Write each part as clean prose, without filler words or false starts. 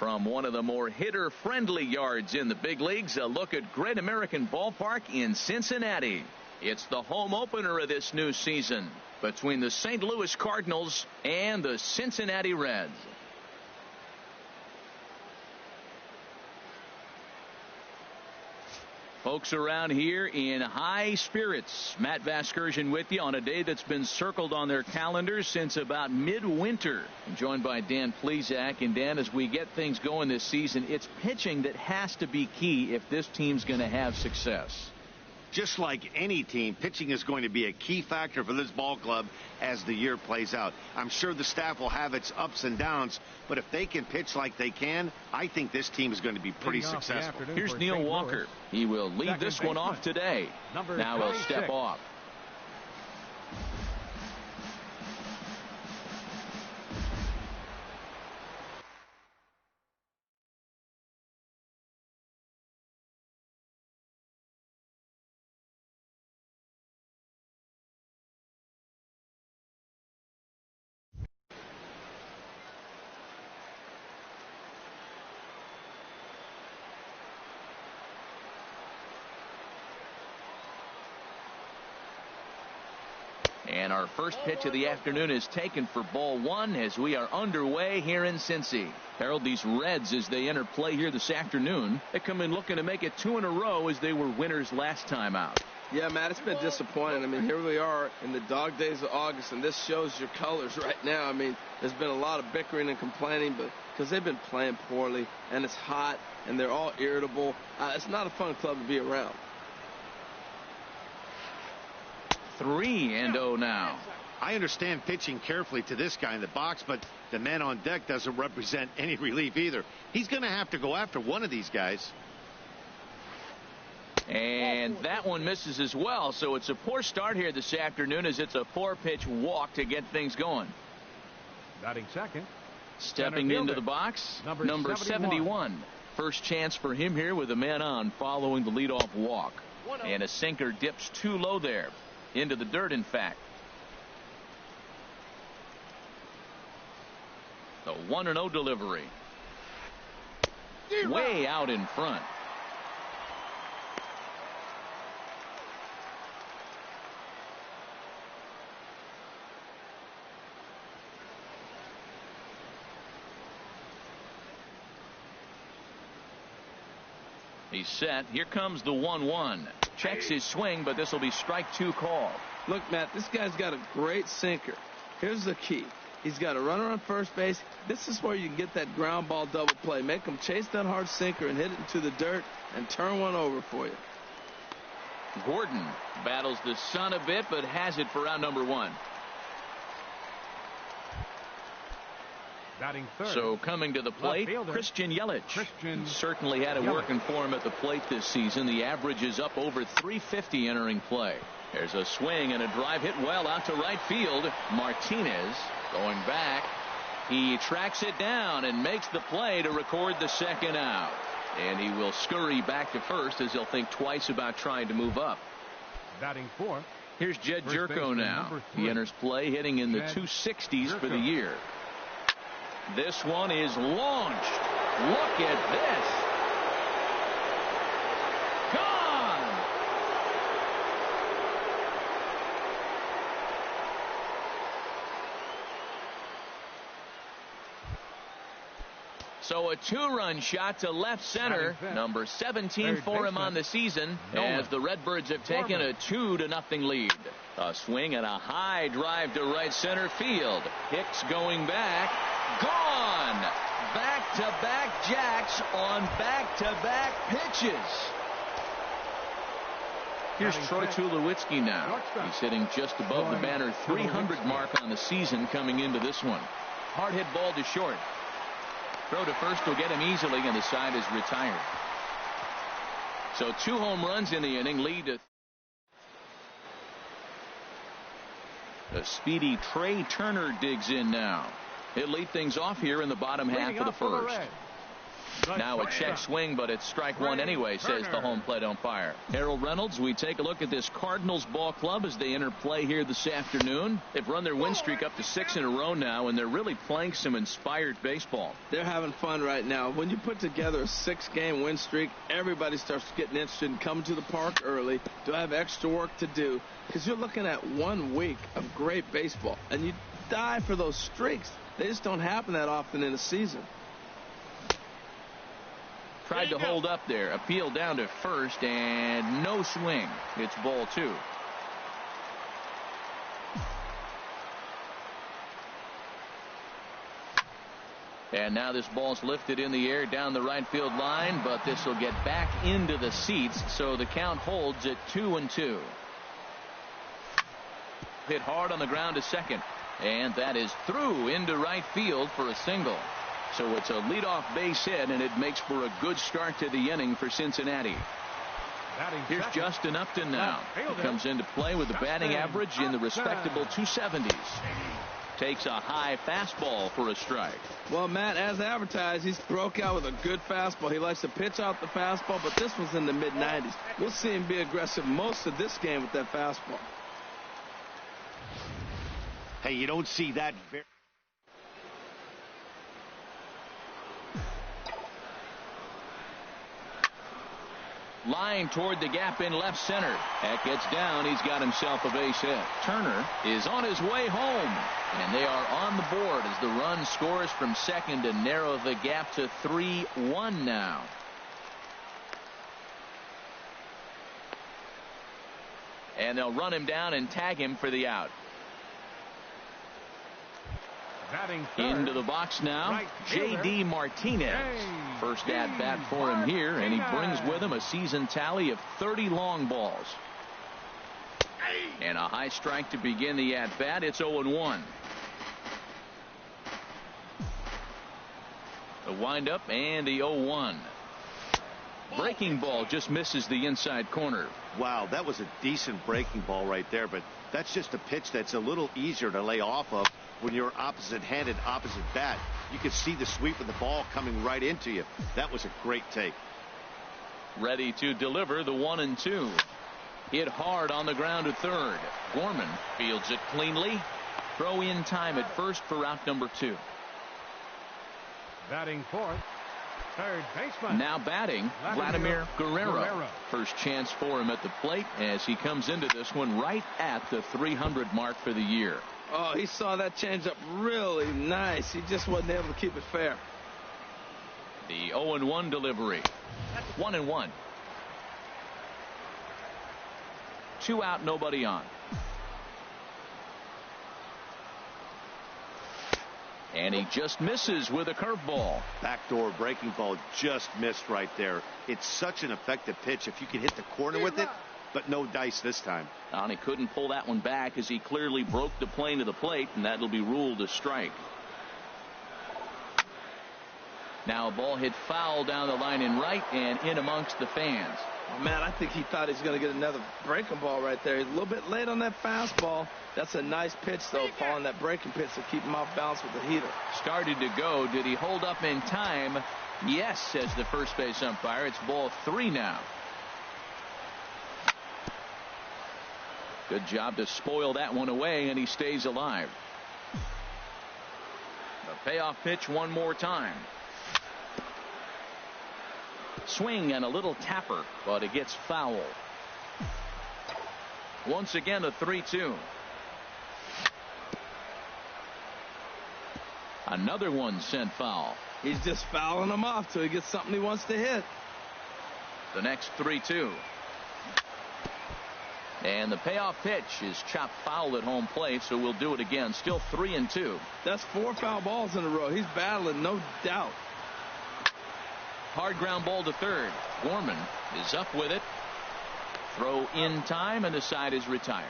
From one of the more hitter-friendly yards in the big leagues, a look at Great American Ballpark in Cincinnati. It's the home opener of this new season between the St. Louis Cardinals and the Cincinnati Reds. Folks around here in high spirits. Matt Vasgersian with you on a day that's been circled on their calendars since about midwinter. I'm joined by Dan Plesac. And Dan, as we get things going this season, it's pitching that has to be key if this team's going to have success. Just like any team, pitching is going to be a key factor for this ball club as the year plays out. I'm sure the staff will have its ups and downs, but if they can pitch like they can, I think this team is going to be pretty successful. Here's Neil Walker. He will lead this one off today. Now he'll step off. And our first pitch of the afternoon is taken for ball one as we are underway here in Cincy. Harold, these Reds, as they enter play here this afternoon, they come in looking to make it two in a row as they were winners last time out. Yeah, Matt, it's been disappointing. I mean, here we are in the dog days of August, and this shows your colors right now. I mean, there's been a lot of bickering and complaining, but because they've been playing poorly, and it's hot, and they're all irritable. It's not a fun club to be around. 3-0 now. I understand pitching carefully to this guy in the box, but the man on deck doesn't represent any relief either. He's going to have to go after one of these guys. And that one misses as well, so it's a poor start here this afternoon as it's a 4-pitch walk to get things going. Batting second. Stepping into the box, number 71. First chance for him here with a man on following the leadoff walk. And a sinker dips too low there. Into the dirt, in fact. The 1-0 delivery. Way out in front. He's set. Here comes the 1-1. Checks his swing, but this will be strike two call. Look, Matt, this guy's got a great sinker. Here's the key. He's got a runner on first base. This is where you can get that ground ball double play. Make him chase that hard sinker and hit it into the dirt and turn one over for you. Gordon battles the sun a bit, but has it for out number one. Batting third. So coming to the plate, Christian Yelich. Certainly had it working for him at the plate this season. The average is up over 350 entering play. There's a swing and a drive hit well out to right field. Martinez going back. He tracks it down and makes the play to record the second out. And he will scurry back to first as he'll think twice about trying to move up. Batting fourth. Here's Jed Jerko now. He enters play hitting in the 260s for the year. This one is launched. Look at this. Gone. So a two-run shot to left center. Number 17 for him on the season as the Redbirds have taken a 2-0 lead. A swing and a high drive to right center field. Hicks going back. Gone. Back-to-back jacks on back-to-back pitches. Here's Troy Tulowitzki now. He's hitting just above the banner 300 mark on the season coming into this one. Hard hit ball to short. Throw to first will get him easily, and the side is retired. So 2 home runs in the inning lead to the speedy Trey Turner digs in now. He'll lead things off here in the bottom half of the first. Now a check swing, but it's strike one anyway, says the home plate umpire. Harold Reynolds, we take a look at this Cardinals ball club as they enter play here this afternoon. They've run their win streak up to 6 in a row now, and they're really playing some inspired baseball. They're having fun right now. When you put together a 6-game win streak, everybody starts getting interested in coming to the park early. Do I have extra work to do? Because you're looking at 1 week of great baseball, and you die for those streaks. They just don't happen that often in a season. Tried to hold up there. Appeal down to first, and no swing. It's ball 2. And now this ball's lifted in the air down the right field line, but this will get back into the seats, so the count holds at 2-2. Hit hard on the ground to second, and that is through into right field for a single. So it's a leadoff base hit, and it makes for a good start to the inning for Cincinnati. Here's Justin Upton now. He comes into play with a batting average in the respectable 270s. Takes a high fastball for a strike. Well, Matt, as advertised, he's broke out with a good fastball. He likes to pitch out the fastball, but this was in the mid-90s. We'll see him be aggressive most of this game with that fastball. Hey, you don't see that very... Line toward the gap in left center. That gets down. He's got himself a base hit. Turner is on his way home, and they are on the board as the run scores from second to narrow the gap to 3-1 now. And they'll run him down and tag him for the out. Into the box now, J.D. Martinez. First at bat for him here, and he brings with him a season tally of 30 long balls. And a high strike to begin the at bat. It's 0-1. The windup and the 0-1. Breaking ball just misses the inside corner. Wow, that was a decent breaking ball right there, but that's just a pitch that's a little easier to lay off of when you're opposite-handed, opposite bat. You could see the sweep of the ball coming right into you. That was a great take. Ready to deliver the 1-2. Hit hard on the ground to third. Gorman fields it cleanly. Throw in time at first for out number 2. Batting fourth, third baseman. Now batting, Vladimir Guerrero. First chance for him at the plate as he comes into this one right at the 300 mark for the year. Oh, he saw that changeup really nice. He just wasn't able to keep it fair. The 0-1 delivery. 1-1. 2 out, nobody on. And he just misses with a curveball. Backdoor breaking ball just missed right there. It's such an effective pitch if you can hit the corner with it, but no dice this time. And he couldn't pull that one back as he clearly broke the plane to the plate, and that'll be ruled a strike. Now a ball hit foul down the line in right and in amongst the fans. Oh, man, I think he thought he was going to get another breaking ball right there. He's a little bit late on that fastball. That's a nice pitch, though, following that breaking pitch to keep him off balance with the heater. Started to go. Did he hold up in time? Yes, says the first base umpire. It's ball 3 now. Good job to spoil that one away, and he stays alive. The payoff pitch one more time. Swing and a little tapper, but it gets foul. Once again a 3-2. Another one sent foul. He's just fouling them off till he gets something he wants to hit. The next 3-2. And the payoff pitch is chopped foul at home plate, so we'll do it again. Still 3-2. That's 4 foul balls in a row. He's battling, no doubt. Hard ground ball to third. Gorman is up with it. Throw in time, and the side is retired.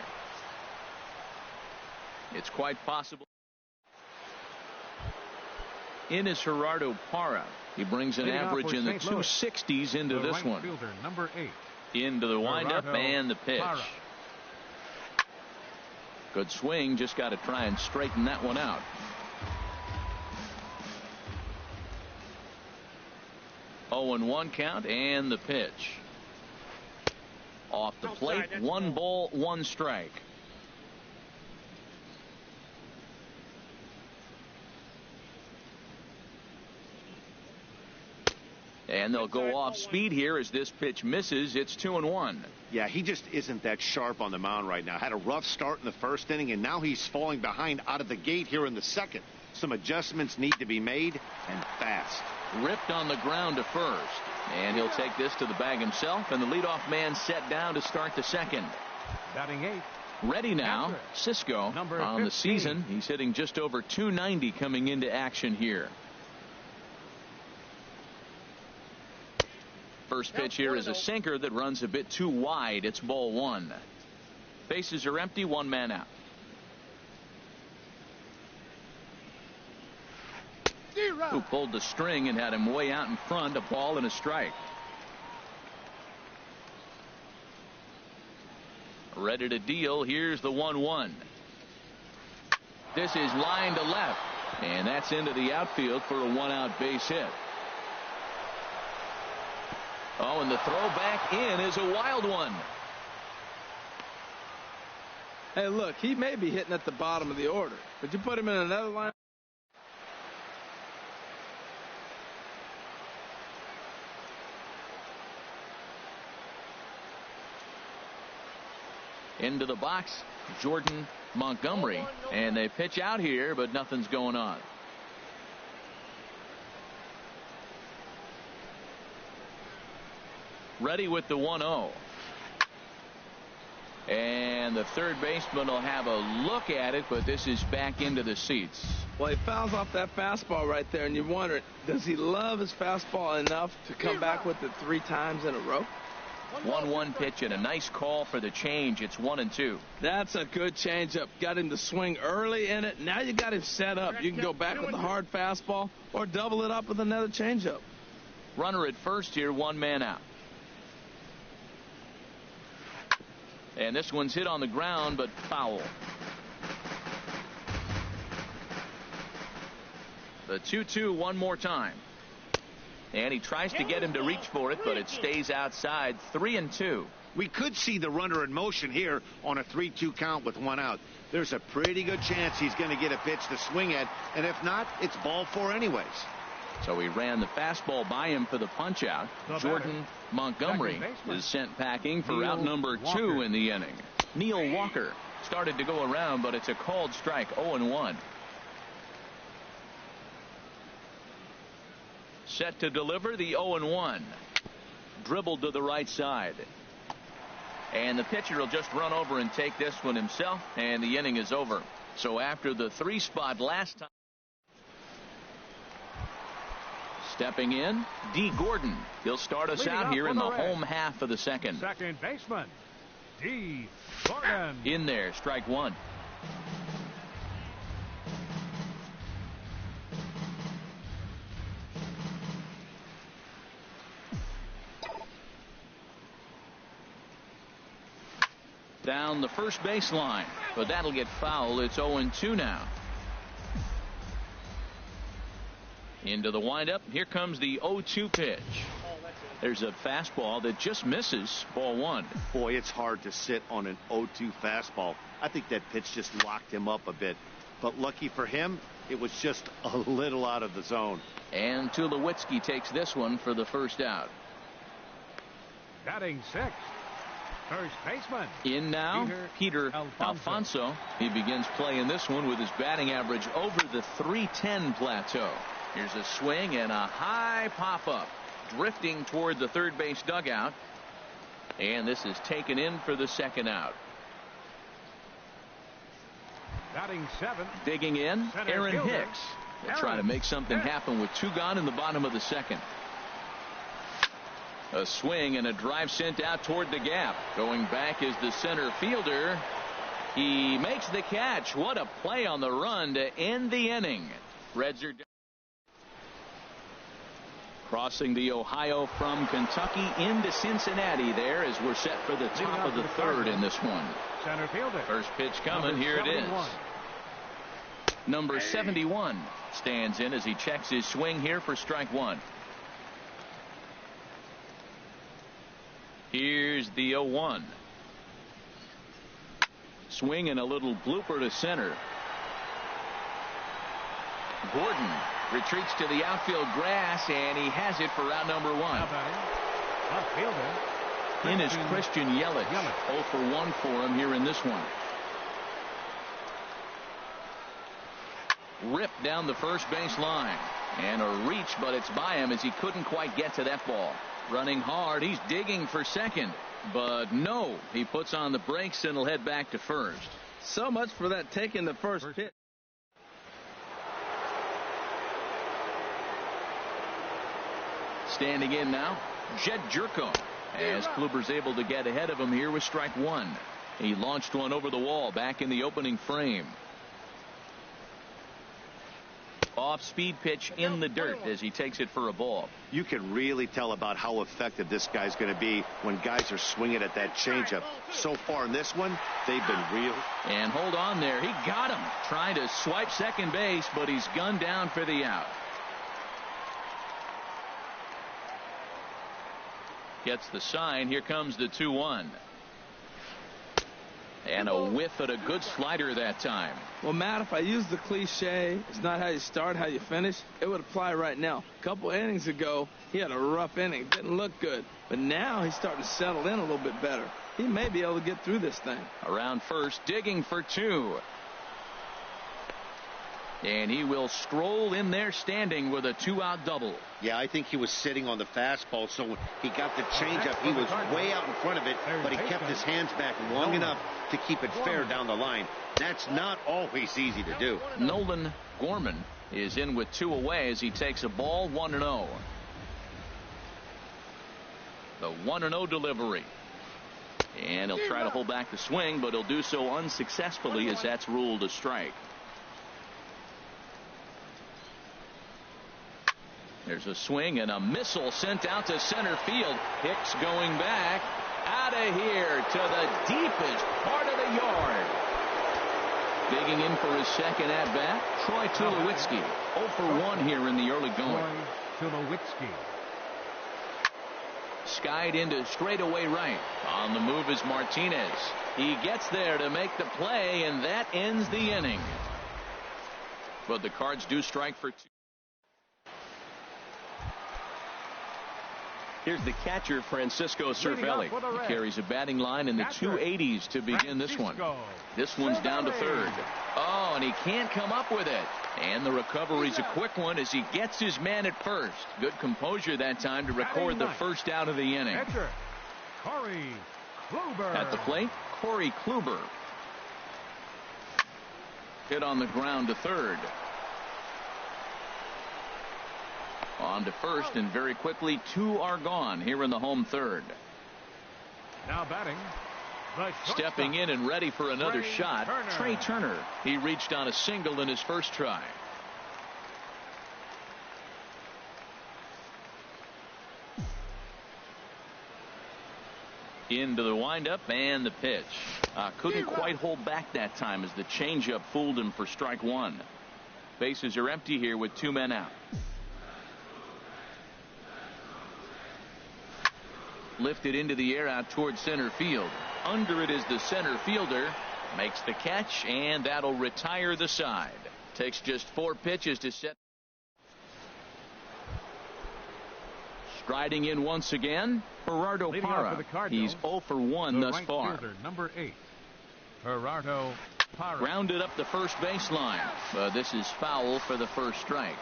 It's quite possible. In is Gerardo Parra. He brings an average in the 260s into this one. Fielder, number 8. Into the windup and the pitch. Parra. Good swing. Just got to try and straighten that one out. 0-1 count, and the pitch. Off the plate, 1 ball, 1 strike. And they'll go off speed here as this pitch misses. It's 2-1. Yeah, he just isn't that sharp on the mound right now. Had a rough start in the first inning, and now he's falling behind out of the gate here in the second. Some adjustments need to be made, and fast. Ripped on the ground to first. And he'll take this to the bag himself, and the leadoff man set down to start the second. Batting 8. Ready now, Cisco on the season. He's hitting just over 290 coming into action here. First pitch here is a sinker that runs a bit too wide. It's ball 1. Bases are empty, 1 man out. Who pulled the string and had him way out in front. A ball and a strike. Ready to deal. Here's the 1-1. This is line to left, and that's into the outfield for a 1-out base hit. Oh, and the throw back in is a wild one. Hey, look, he may be hitting at the bottom of the order, but you put him in another line. Into the box, Jordan Montgomery, and they pitch out here, but nothing's going on. Ready with the 1-0. And the third baseman will have a look at it, but this is back into the seats. Well, he fouls off that fastball right there, and you wonder, does he love his fastball enough to come back with it 3 times in a row? 1-1 pitch and a nice call for the change. It's 1-2. That's a good changeup. Got him to swing early in it. Now you got him set up. You can go back with the hard fastball or double it up with another changeup. Runner at first here, 1 man out. And this one's hit on the ground, but foul. The 2-2 one more time. And he tries to get him to reach for it, but it stays outside. 3-2. We could see the runner in motion here on a 3-2 count with 1 out. There's a pretty good chance he's going to get a pitch to swing at, and if not, it's ball 4 anyways. So he ran the fastball by him for the punch out. Jordan Montgomery is sent packing for out number 2 in the inning. Neil Walker started to go around, but it's a called strike. 0-1. Set to deliver the 0-1. Dribbled to the right side. And the pitcher will just run over and take this one himself, and the inning is over. So after the 3 spot last time. Stepping in, D. Gordon. He'll start us out here in the home half of the second. Second baseman, D. Gordon. In there, strike 1. Down the first baseline, but that'll get foul. It's 0-2 now. Into the windup. Here comes the 0-2 pitch. There's a fastball that just misses. Ball 1. Boy, it's hard to sit on an 0-2 fastball. I think that pitch just locked him up a bit. But lucky for him, it was just a little out of the zone. And Tulowitzki takes this one for the first out. Batting 6. First baseman. In now, Peter Alfonso. He begins playing this one with his batting average over the .310 plateau. Here's a swing and a high pop-up. Drifting toward the third base dugout. And this is taken in for the second out. Batting 7. Digging in, Aaron Hicks. They'll try to make something happen with 2 gone in the bottom of the second. A swing and a drive sent out toward the gap. Going back is the center fielder. He makes the catch. What a play on the run to end the inning. Reds are crossing the Ohio from Kentucky into Cincinnati there as we're set for the top of the third in this one. Center fielder. First pitch coming. Here it is. Number 71 stands in as he checks his swing here for strike 1. Here's the 0-1. Swing and a little blooper to center. Gordon retreats to the outfield grass, and he has it for out number 1. In is Christian Yelich. 0 for 1 for him here in this one. Ripped down the first base line. And a reach, but it's by him as he couldn't quite get to that ball. Running hard. He's digging for second. But no, he puts on the brakes and will head back to first. So much for that taking the first pitch. Standing in now, Jed Jerko, as Kluber's able to get ahead of him here with strike 1. He launched one over the wall back in the opening frame. Off-speed pitch in the dirt as he takes it for a ball. You can really tell about how effective this guy's going to be when guys are swinging at that changeup. So far in this one, they've been real. And hold on there. He got him. Trying to swipe second base, but he's gunned down for the out. Gets the sign. Here comes the 2-1. And a whiff at a good slider that time. Well, Matt, if I use the cliche, it's not how you start, how you finish, it would apply right now. A couple innings ago, he had a rough inning. Didn't look good. But now he's starting to settle in a little bit better. He may be able to get through this thing. Around first, digging for 2. And he will stroll in there standing with a 2-out double. Yeah, I think he was sitting on the fastball, so when he got the changeup, he was way out in front of it, but he kept his hands back long enough to keep it fair down the line. That's not always easy to do. Nolan Gorman is in with 2 away as he takes a ball 1-0. The 1-0 delivery. And he'll try to hold back the swing, but he'll do so unsuccessfully as that's ruled a strike. There's a swing and a missile sent out to center field. Hicks going back. Out of here to the deepest part of the yard. Digging in for his second at-bat, Troy Tulowitzki. 0 for 1 here in the early going. Tulowitzki. Skied into straightaway right. On the move is Martinez. He gets there to make the play, and that ends the inning. But the Cards do strike for 2. Here's the catcher, Francisco Cervelli. He carries a batting line in the 280s to begin this one. This one's down to third. Oh, and he can't come up with it. And the recovery's a quick one as he gets his man at first. Good composure that time to record the first out of the inning. At the plate, Corey Kluber. Hit on the ground to third. On to first, and very quickly 2 are gone here in the home third. Now batting. Stepping in and ready for another shot, Trey Turner. He reached on a single in his first try. Into the windup and the pitch. Couldn't quite hold back that time as the changeup fooled him for strike 1. Bases are empty here with 2 men out. Lifted into the air out towards center field. Under it is the center fielder. Makes the catch, and that'll retire the side. Takes just 4 pitches to set. Striding in once again, Gerardo Parra. He's 0 for 1 thus far. Number 8, Gerardo Parra. Grounded up the first baseline, but this is foul for the first strike.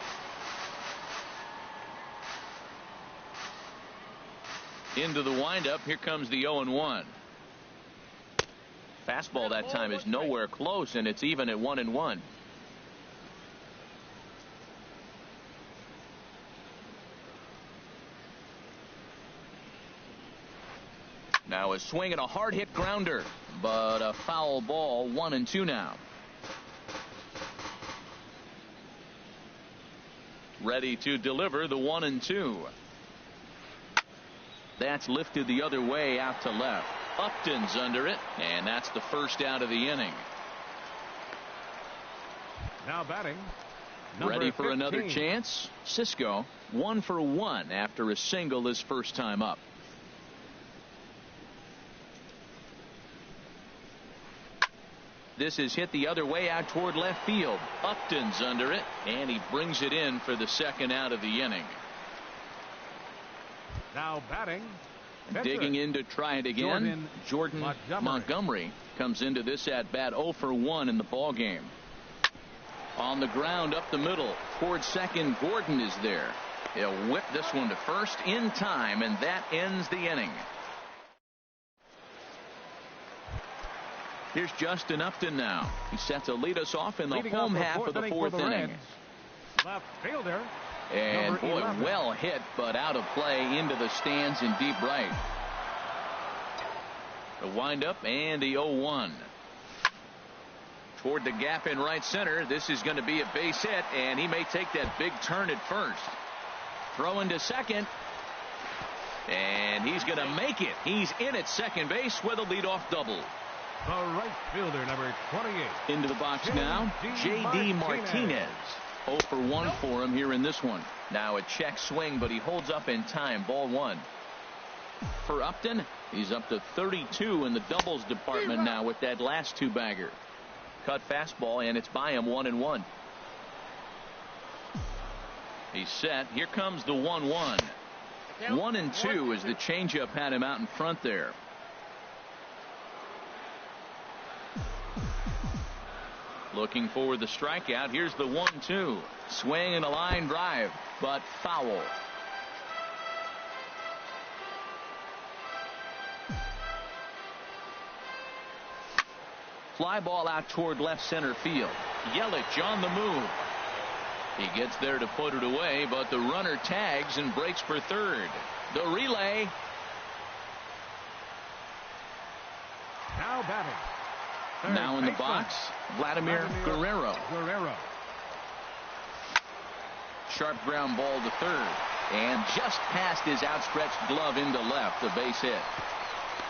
Into the windup. Here comes the 0-1. Fastball that time is nowhere close, and it's even at 1-1. Now a swing and a hard hit grounder, but a foul ball. 1-2 now. Ready to deliver the 1-2. That's lifted the other way out to left. Upton's under it, and that's the first out of the inning. Now batting. Ready for another chance. Cisco 1 for 1 after a single his first time up. This is hit the other way out toward left field. Upton's under it, and he brings it in for the second out of the inning. Now batting. Digging in to try it again. Jordan Montgomery comes into this at bat 0 for 1 in the ball game. On the ground up the middle towards second. Gordon is there. He'll whip this one to first in time, and that ends the inning. Here's Justin Upton now. He's set to lead us off in the home half of the fourth inning. Left fielder. And boy, well hit, but out of play into the stands in deep right. The windup and the 0-1. Toward the gap in right center. This is going to be a base hit, and he may take that big turn at first. Throw into second. And he's going to make it. He's in at second base with a leadoff double. The right fielder, number 28. Into the box now, J.D. Martinez. 0 for 1 for him here in this one. Now a check swing, but he holds up in time. Ball 1. For Upton, he's up to 32 in the doubles department now with that last two-bagger. Cut fastball, and it's by him 1-1. He's set. Here comes the 1-1. 1-2 as the changeup had him out in front there. Looking for the strikeout. Here's the 1-2. Swing and a line drive, but foul. Fly ball out toward left center field. Yelich on the move. He gets there to put it away, but the runner tags and breaks for third. The relay. Now batting. Now in the box, Vladimir Guerrero. Sharp ground ball to third, and just past his outstretched glove into left, a base hit.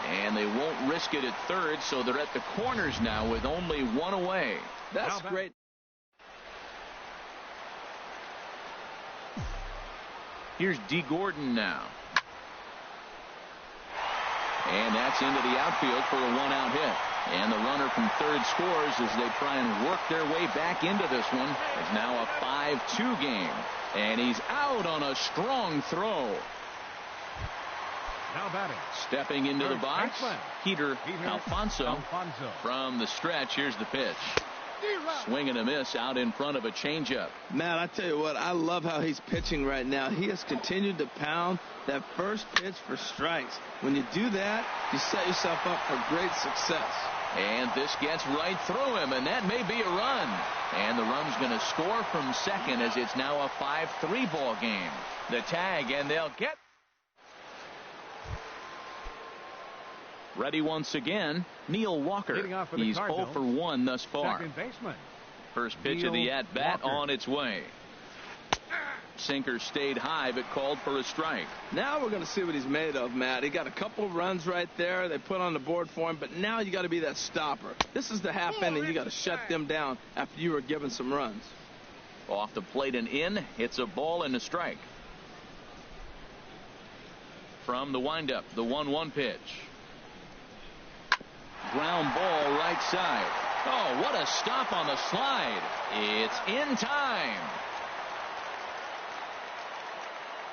And they won't risk it at third, so they're at the corners now with only one away. That's great. Here's D. Gordon now. And that's into the outfield for a one-out hit. And the runner from third scores as they try and work their way back into this one. It's now a 5-2 game. And he's out on a strong throw. Now batting. Stepping into the box, Peter Alfonso. From the stretch, here's the pitch. Swing and a miss out in front of a changeup. Matt, I tell you what, I love how he's pitching right now. He has continued to pound that first pitch for strikes. When you do that, you set yourself up for great success. And this gets right through him, and that may be a run. And the run's going to score from second as it's now a 5-3 ball game. The tag, and they'll get. Ready once again, Neil Walker. He's 0 for 1 thus far. First pitch of the at-bat on its way. Sinker stayed high, but called for a strike. Now we're going to see what he's made of, Matt. He got a couple of runs right there. They put on the board for him, but now you got to be that stopper. This is the half inning. You got to shut them down after you were given some runs. Off the plate and in. It's a ball and a strike. From the windup, the 1-1 pitch. Ground ball right side. Oh, what a stop on the slide. It's in time.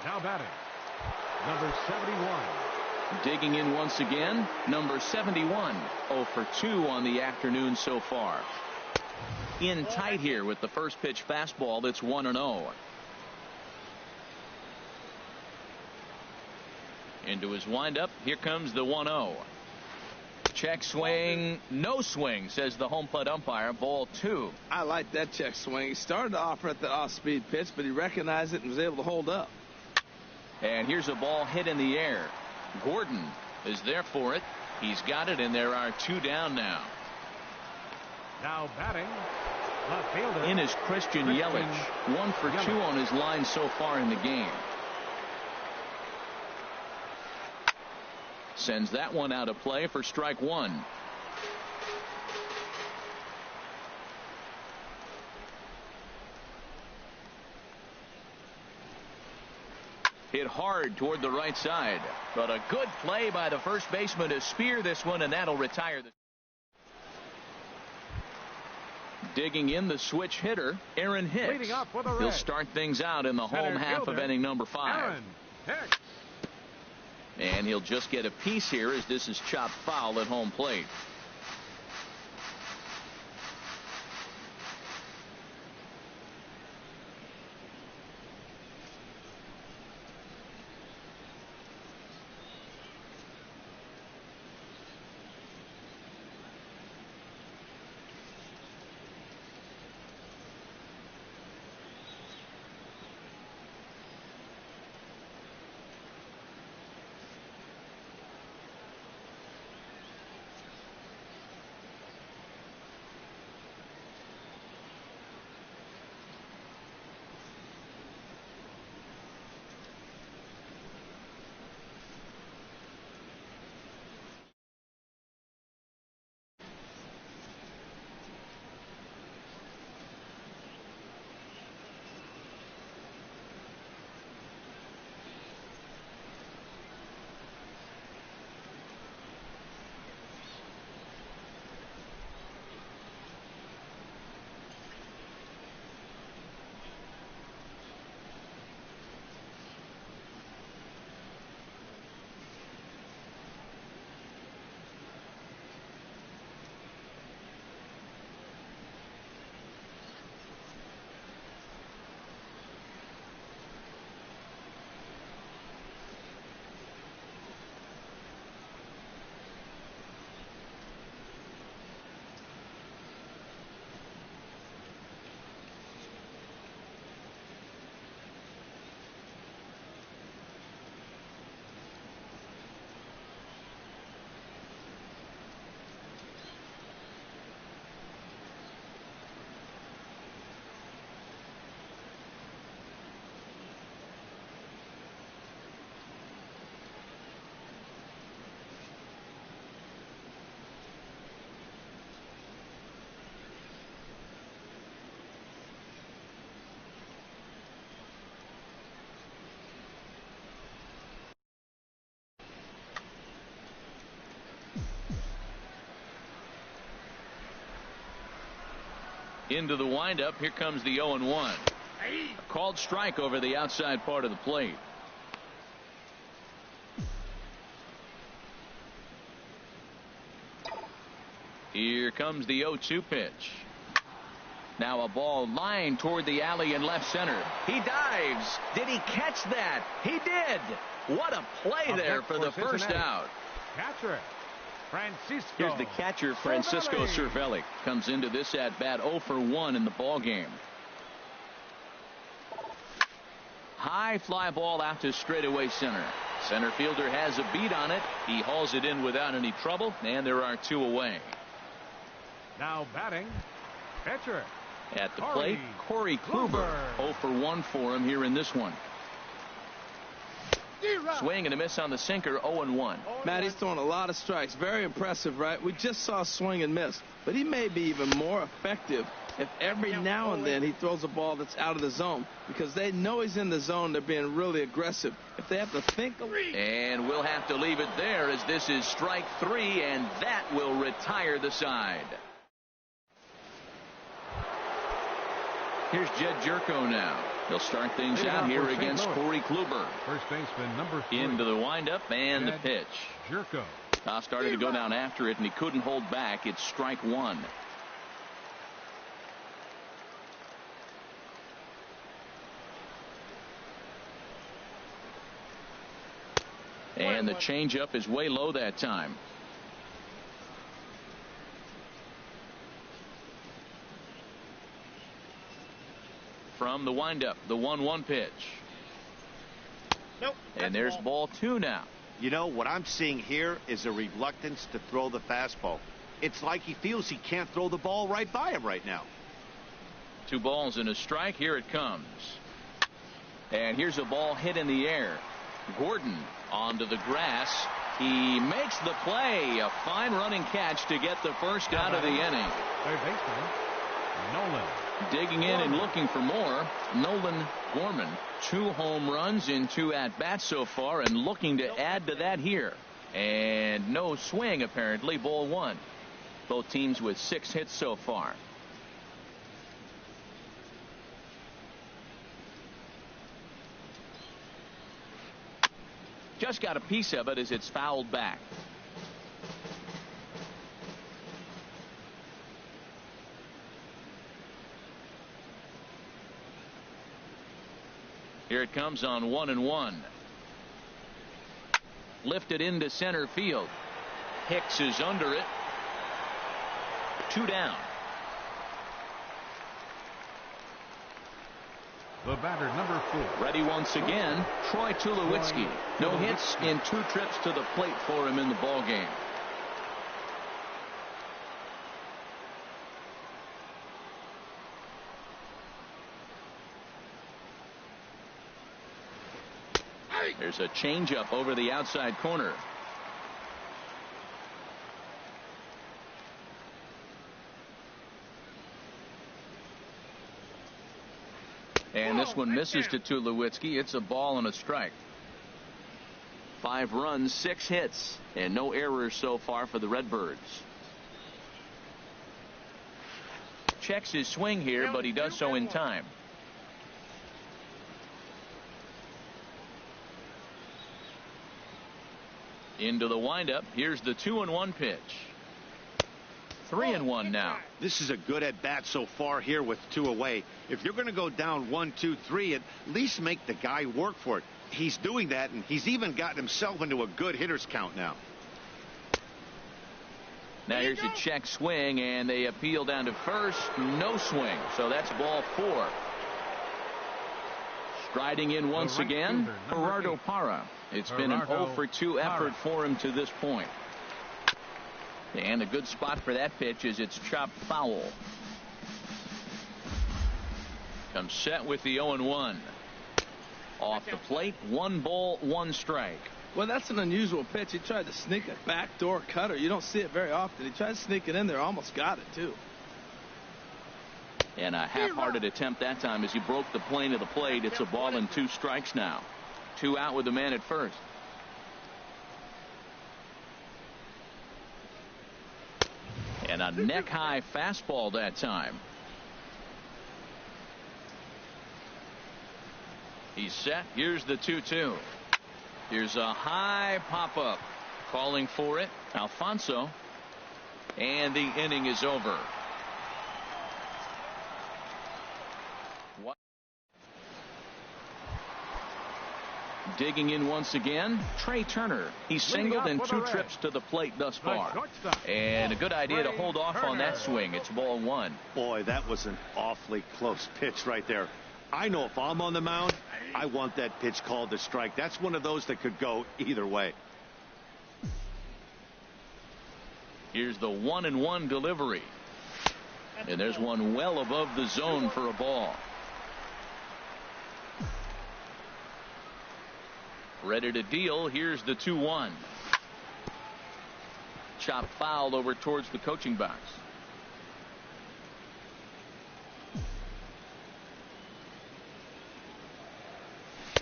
Now batting, number 71. Digging in once again, number 71. 0 for 2 on the afternoon so far. In tight here with the first pitch fastball that's 1-0. Into his windup. Here comes the 1-0. Check swing, no swing, says the home plate umpire. Ball 2. I like that check swing. He started to offer at the off-speed pitch, but he recognized it and was able to hold up. And here's a ball hit in the air. Gordon is there for it. He's got it, and there are 2 down now. Now batting, left fielder. In is Christian Yelich. 1 for 2 on his line so far in the game. Sends that one out of play for strike 1. Hit hard toward the right side, but a good play by the first baseman to spear this one, and that'll retire the. Digging in, the switch hitter, Aaron Hicks. Leading up for the He'll Reds, start things out in the center home half fielder, of inning number 5. Aaron Hicks. And he'll just get a piece here as this is chopped foul at home plate. Into the windup. Here comes the 0-1. A called strike over the outside part of the plate. Here comes the 0-2 pitch. Now a ball lined toward the alley in left center. He dives. Did he catch that? He did. What a play there for the first out. Catcher Francisco. Here's the catcher, Francisco Cervelli. Comes into this at bat 0 for 1 in the ball game. High fly ball out to straightaway center. Center fielder has a beat on it. He hauls it in without any trouble, and there are 2 away. Now batting, pitcher at the plate, Corey Kluber. 0 for 1 for him here in this one. Swing and a miss on the sinker. 0-1. Matt, he's throwing a lot of strikes. Very impressive, right? We just saw swing and miss, but he may be even more effective if every now and then he throws a ball that's out of the zone, because they know he's in the zone. They're being really aggressive. If they have to think. And we'll have to leave it there, as this is strike 3, and that will retire the side. Here's Jed Jerko now. He'll start things out here against Corey Kluber. First baseman number 3. Into the windup and the pitch. Jerko started to go down after it, and he couldn't hold back. It's strike 1. And the changeup is way low that time. From the windup, the 1-1 pitch. Nope. And there's ball 2 now. You know, what I'm seeing here is a reluctance to throw the fastball. It's like he feels he can't throw the ball right by him right now. 2 balls and a strike. Here it comes. And here's a ball hit in the air. Gordon onto the grass. He makes the play. A fine running catch to get the first out of the inning. Third baseman Nolan. Digging in and looking for more, Nolan Gorman. 2 home runs in 2 at-bats so far, and looking to add to that here. And no swing, apparently. Ball 1. Both teams with 6 hits so far. Just got a piece of it as it's fouled back. Here it comes on 1-1. Lifted into center field. Hicks is under it. 2 down. The batter, number 4. Ready once again, Troy Tulowitzki. No hits in 2 trips to the plate for him in the ballgame. There's a changeup over the outside corner. And this one misses to Tulowitzki. It's a ball and a strike. 5 runs, 6 hits, and no errors so far for the Redbirds. Checks his swing here, but he does so in time. Into the windup. Here's the 2-1 pitch. 3-1 now. This is a good at bat so far here with 2 away. If you're going to go down 1, 2, 3, at least make the guy work for it. He's doing that, and he's even gotten himself into a good hitter's count now. Now here's a check swing, and they appeal down to first. No swing, so that's ball 4. Striding in once again, Gerardo Parra. It's been an 0 for 2 effort for him to this point. And a good spot for that pitch is it's chopped foul. Comes set with the 0-1. Off the plate, 1 ball, 1 strike. Well, that's an unusual pitch. He tried to sneak a backdoor cutter. You don't see it very often. He tried to sneak it in there, almost got it too. And a half-hearted attempt that time as he broke the plane of the plate. It's a ball and 2 strikes now. 2 out with the man at first. And a neck-high fastball that time. He's set. Here's the 2-2. Here's a high pop-up. Calling for it, Alfonso. And the inning is over. Digging in once again, Trey Turner. He's singled in 2 trips to the plate thus far. And a good idea to hold off on that swing. It's ball 1. Boy, that was an awfully close pitch right there. I know if I'm on the mound, I want that pitch called a strike. That's one of those that could go either way. Here's the 1-1 delivery. And there's one well above the zone for a ball. Ready to deal. Here's the 2-1. Chop foul over towards the coaching box.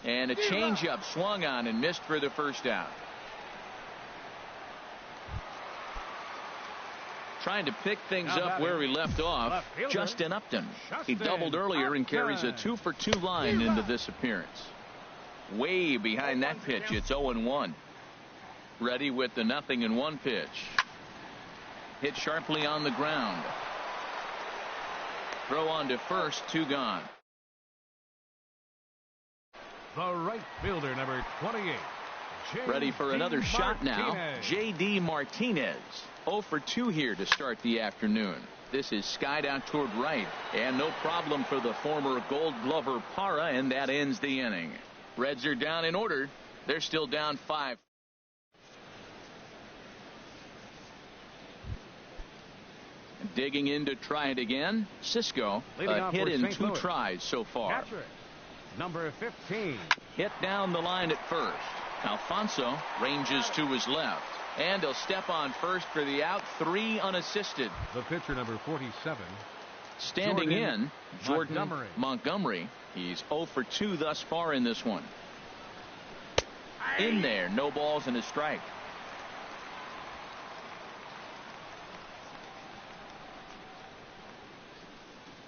And a changeup swung on and missed for the first out. Trying to pick things up where we left off, Justin Upton. He doubled earlier and carries a 2 for 2 line into this appearance. Way behind that pitch, it's 0-1. Ready with the 0-1 pitch. Hit sharply on the ground. Throw on to first, 2 gone. The right fielder, number 28. Ready for another shot now, J.D. Martinez. 0 for 2 here to start the afternoon. This is skied out toward right, and no problem for the former Gold Glover Parra, and that ends the inning. Reds are down in order. They're still down 5. Digging in to try it again. Cisco, a hit in 2 tries so far. Catcher, number 15. Hit down the line at first. Alfonso ranges to his left. And he'll step on first for the out. 3 unassisted. The pitcher, number 47. Standing in, Jordan Montgomery. He's 0 for 2 thus far in this one. In there, no balls and a strike.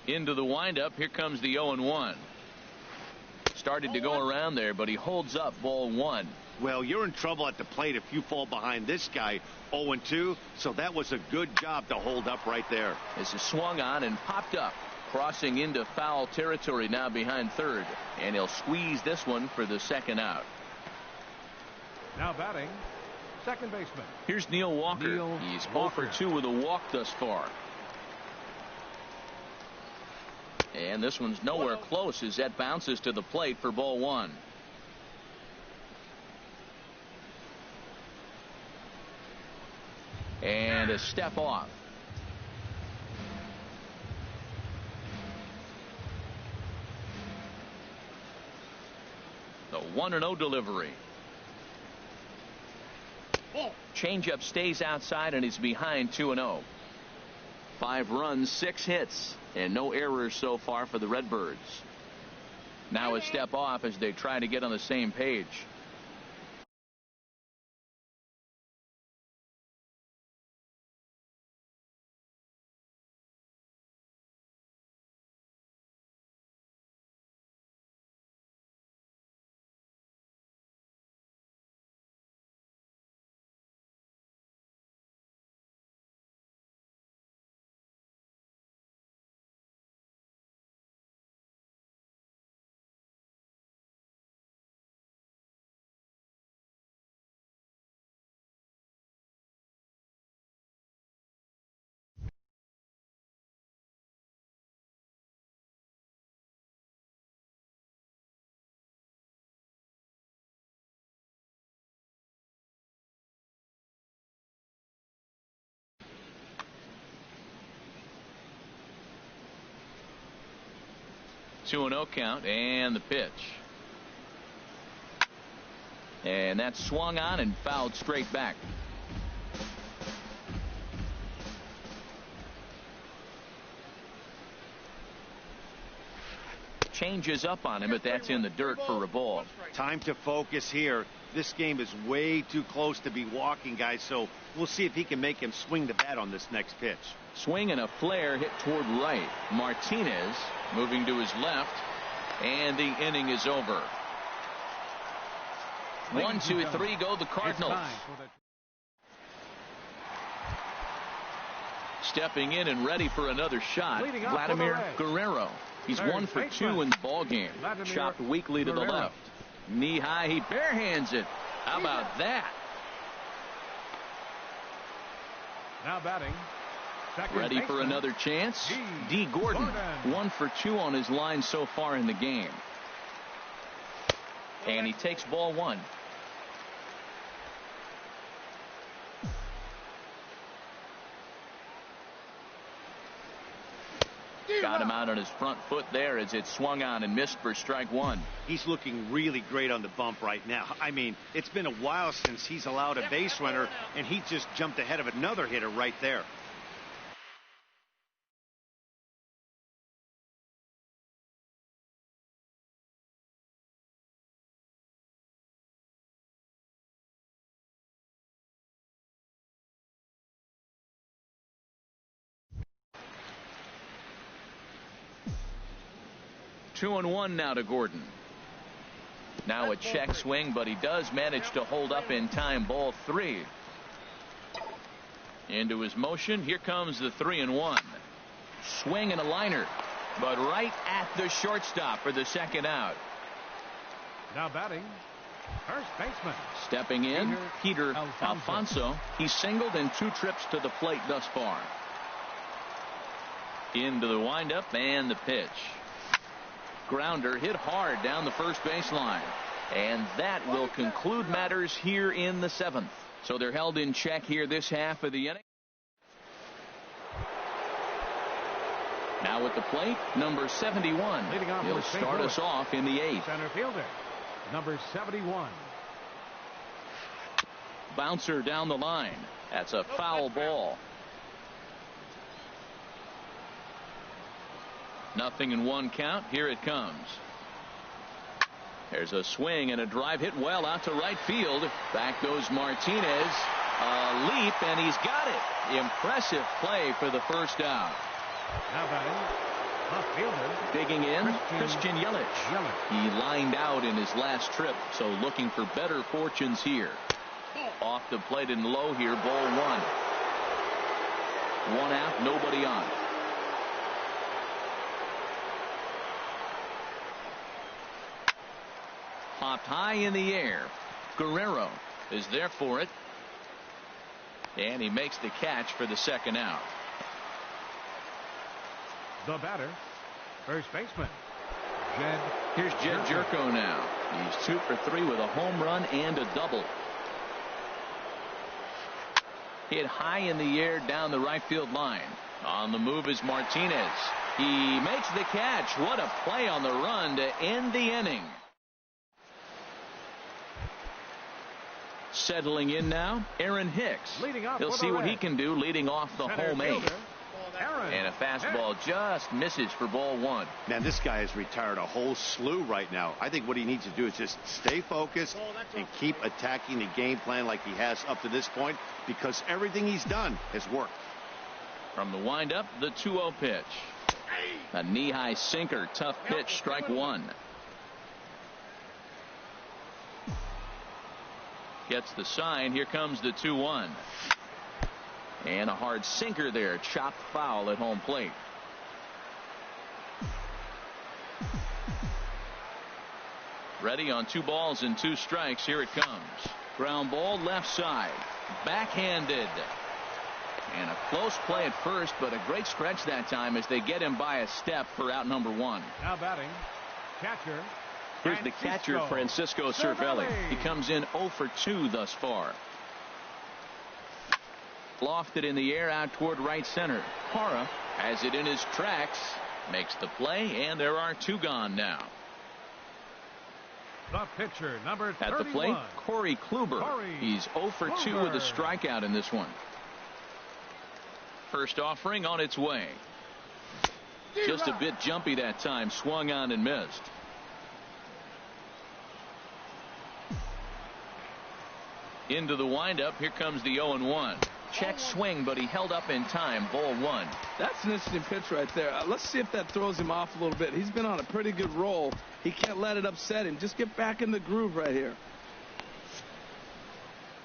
Into the windup. Here comes the 0-1. started to go around there, but he holds up ball one. Well, you're in trouble at the plate if you fall behind this guy 0-2, so that was a good job to hold up right there. This is swung on and popped up, crossing into foul territory now behind third, and he'll squeeze this one for the second out. Now batting, second baseman. Here's Neil Walker. He's 0 for 2 with a walk thus far. And this one's nowhere close as that bounces to the plate for ball one. And a step off. The 1-0 delivery. Changeup stays outside and he's behind 2-0. 5 runs, 6 hits, and no errors so far for the Redbirds. Now a step off as they try to get on the same page. Two and 0 count, and the pitch. And that's swung on and fouled straight back. Changes up on him, but that's in the dirt for a ball. Time to focus here. This game is way too close to be walking, guys, so we'll see if he can make him swing the bat on this next pitch. Swing and a flare hit toward right. Martinez moving to his left, and the inning is over. 1, 2, 3 go the Cardinals. Stepping in and ready for another shot, Vladimir Guerrero. He's 1 for 2 in the ball game. Chopped weakly to the left. Knee high, he barehands it. How about that? Now batting. Ready for another chance? D. Gordon, 1 for 2 on his line so far in the game. And he takes ball one. Got him out on his front foot there as it swung on and missed for strike one. He's looking really great on the bump right now. I mean, it's been a while since he's allowed a base runner, and he just jumped ahead of another hitter right there. Two and 1 now to Gordon. Now a check swing, but he does manage to hold up in time. Ball 3. Into his motion. Here comes the 3-1. Swing and a liner, but right at the shortstop for the second out. Now batting, first baseman. Stepping in, Peter Alfonso. He's singled in 2 trips to the plate thus far. Into the windup and the pitch. Grounder hit hard down the first baseline, and that will conclude matters here in the 7th. So they're held in check here this half of the inning. Now at the plate, number 71. He'll start us off in the 8th. Center fielder, number 71. Bouncer down the line. That's a foul ball. 0-1 count. Here it comes. There's a swing and a drive hit well out to right field. Back goes Martinez. A leap, and he's got it. Impressive play for the first out. Now batting, Left fielder. Digging in, Christian Yelich. He lined out in his last trip, so looking for better fortunes here. Off the plate and low here, ball one. One out, nobody on. Popped high in the air. Guerrero is there for it. And he makes the catch for the second out. The batter, first baseman, Jed. Here's Jed Jerko now. He's 2 for 3 with a home run and a double. Hit high in the air down the right field line. On the move is Martinez. He makes the catch. What a play on the run to end the inning. Settling in now, Aaron Hicks. He'll see what he can do leading off the home 8. And a fastball just misses for ball one. Man, this guy has retired a whole slew right now. I think what he needs to do is just stay focused and keep attacking the game plan like he has up to this point, because everything he's done has worked. From the windup, the 2-0 pitch. A knee-high sinker, tough pitch, strike one. Gets the sign. Here comes the 2-1. And a hard sinker there, chopped foul at home plate. Ready on 2 balls and 2 strikes. Here it comes. Ground ball left side. Backhanded. And a close play at first, but a great stretch that time as they get him by a step for out number 1. Now batting, catcher. Here's the catcher, Francisco Cervelli. He comes in 0 for 2 thus far. Lofted in the air out toward right center. Parra has it in his tracks, makes the play, and there are 2 gone now. The pitcher, number 31. At the plate, Corey Kluber. He's 0 for 2 with a strikeout in this one. First offering on its way. Just a bit jumpy that time, swung on and missed. Into the windup, here comes the 0-1. Check swing, but he held up in time. Ball 1. That's an interesting pitch right there. Let's see if that throws him off a little bit. He's been on a pretty good roll. He can't let it upset him. Just get back in the groove right here.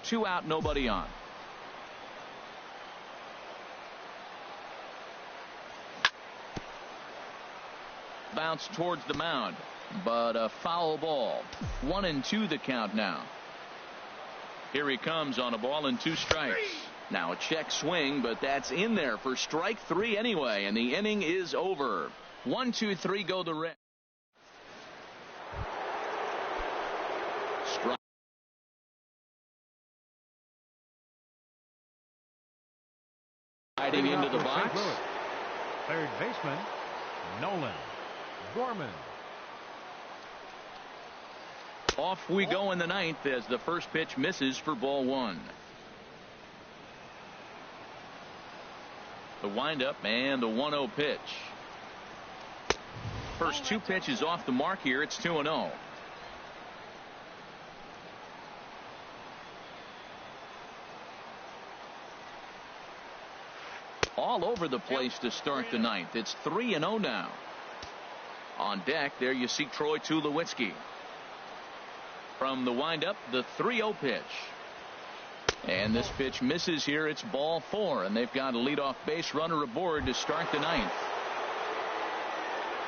2 out, nobody on. Bounce towards the mound, but a foul ball. 1-2 the count now. Here he comes on a ball and 2 strikes. Now a check swing, but that's in there for strike 3 anyway, and the inning is over. 1, 2, 3 go the Reds. Strike. Riding into the box. Third baseman, Nolan Gorman. Off we go in the 9th as the first pitch misses for ball 1. The windup and the 1-0 pitch. First 2 pitches off the mark here. It's 2-0. All over the place to start the 9th. It's 3-0 now. On deck there you see Troy Tulowitzki. From the windup, the 3-0 pitch. And this pitch misses here. It's ball 4, and they've got a leadoff base runner aboard to start the 9th.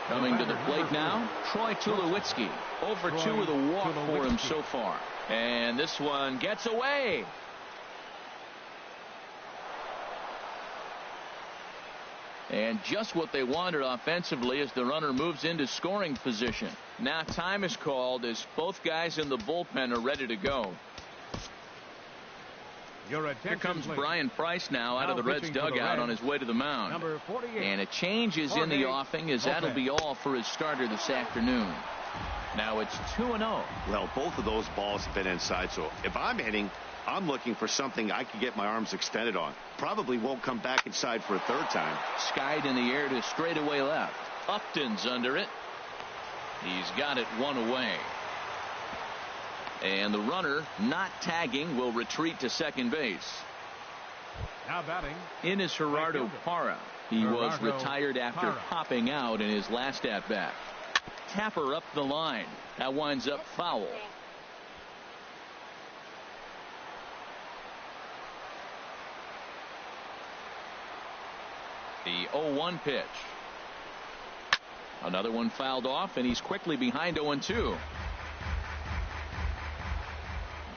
Coming to the plate now, Troy Tulowitzki. 0 for 2 with a walk for him so far. And this one gets away. And just what they wanted offensively as the runner moves into scoring position. Now time is called as both guys in the bullpen are ready to go. Here comes Brian Price now out of the Reds dugout on his way to the mound. Number 48. And a change is in the offing as that'll be all for his starter this afternoon. Now it's 2-0. Well, both of those balls have been inside, so if I'm hitting, I'm looking for something I can get my arms extended on. Probably won't come back inside for a 3rd time. Skied in the air to straightaway left. Upton's under it. He's got it 1 away. And the runner, not tagging, will retreat to second base. Now batting, in is Gerardo Parra. He was retired after popping out in his last at-bat. Tapper up the line. That winds up foul. The 0-1 pitch. Another one fouled off, and he's quickly behind 0-2.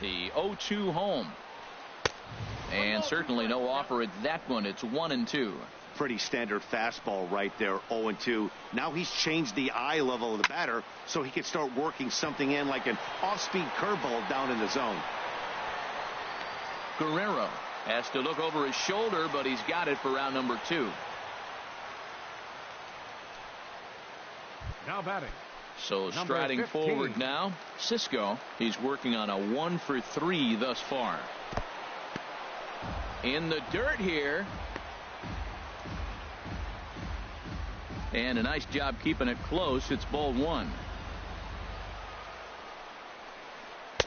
The 0-2 home. And certainly no offer at that one. It's 1-2. Pretty standard fastball right there, 0-2. Now he's changed the eye level of the batter so he can start working something in like an off-speed curveball down in the zone. Guerrero has to look over his shoulder, but he's got it for round number 2. Now batting. So striding forward now, Cisco. He's working on a 1-for-3 thus far. In the dirt here. And a nice job keeping it close. It's ball 1.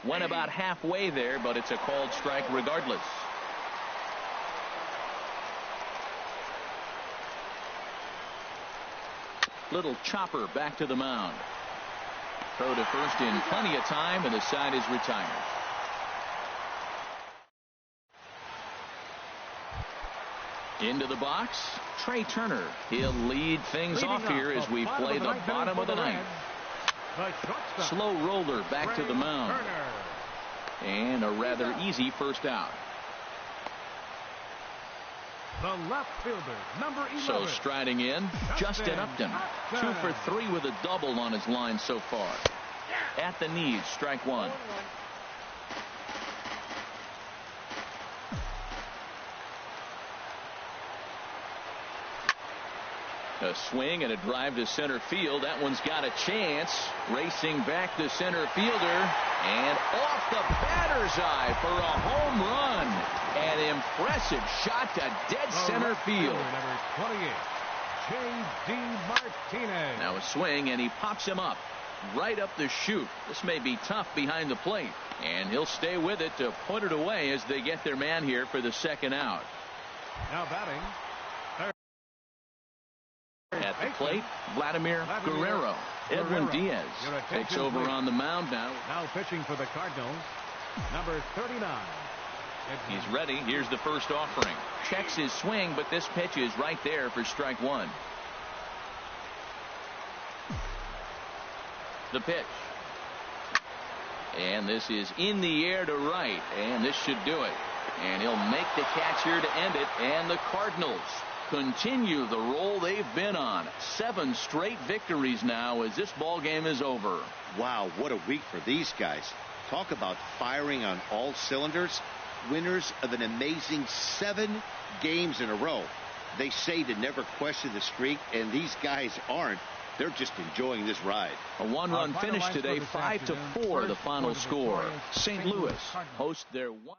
Went about halfway there, but it's a called strike regardless. Little chopper back to the mound. Throw to first in plenty of time, and the side is retired. Into the box, Trey Turner. He'll lead things off here as we play the bottom of the ninth. Slow roller back to the mound. And a rather easy first out. The left fielder, number 11. So striding in, Justin Upton. 2 for 3 with a double on his line so far. At the knees, strike 1. A swing and a drive to center field. That one's got a chance. Racing back to center fielder. And off the batter's eye for a home run. An impressive shot to dead center field. Number 28, J.D. Martinez. Now a swing, and he pops him up right up the chute. This may be tough behind the plate. And he'll stay with it to put it away as they get their man here for the second out. Now batting. At the plate, Vladimir Guerrero. Edwin Diaz takes over on the mound now. Now pitching for the Cardinals, number 39. He's ready. Here's the first offering. Checks his swing, but this pitch is right there for strike 1. The pitch. And this is in the air to right, and this should do it. And he'll make the catch here to end it, and the Cardinals continue the roll they've been on. 7 straight victories now as this ball game is over. Wow, what a week for these guys. Talk about firing on all cylinders. Winners of an amazing 7 games in a row. They say to never question the streak, and these guys aren't. They're just enjoying this ride. A 1-run finish today, 5-4 the final score. St. Louis hosts their one.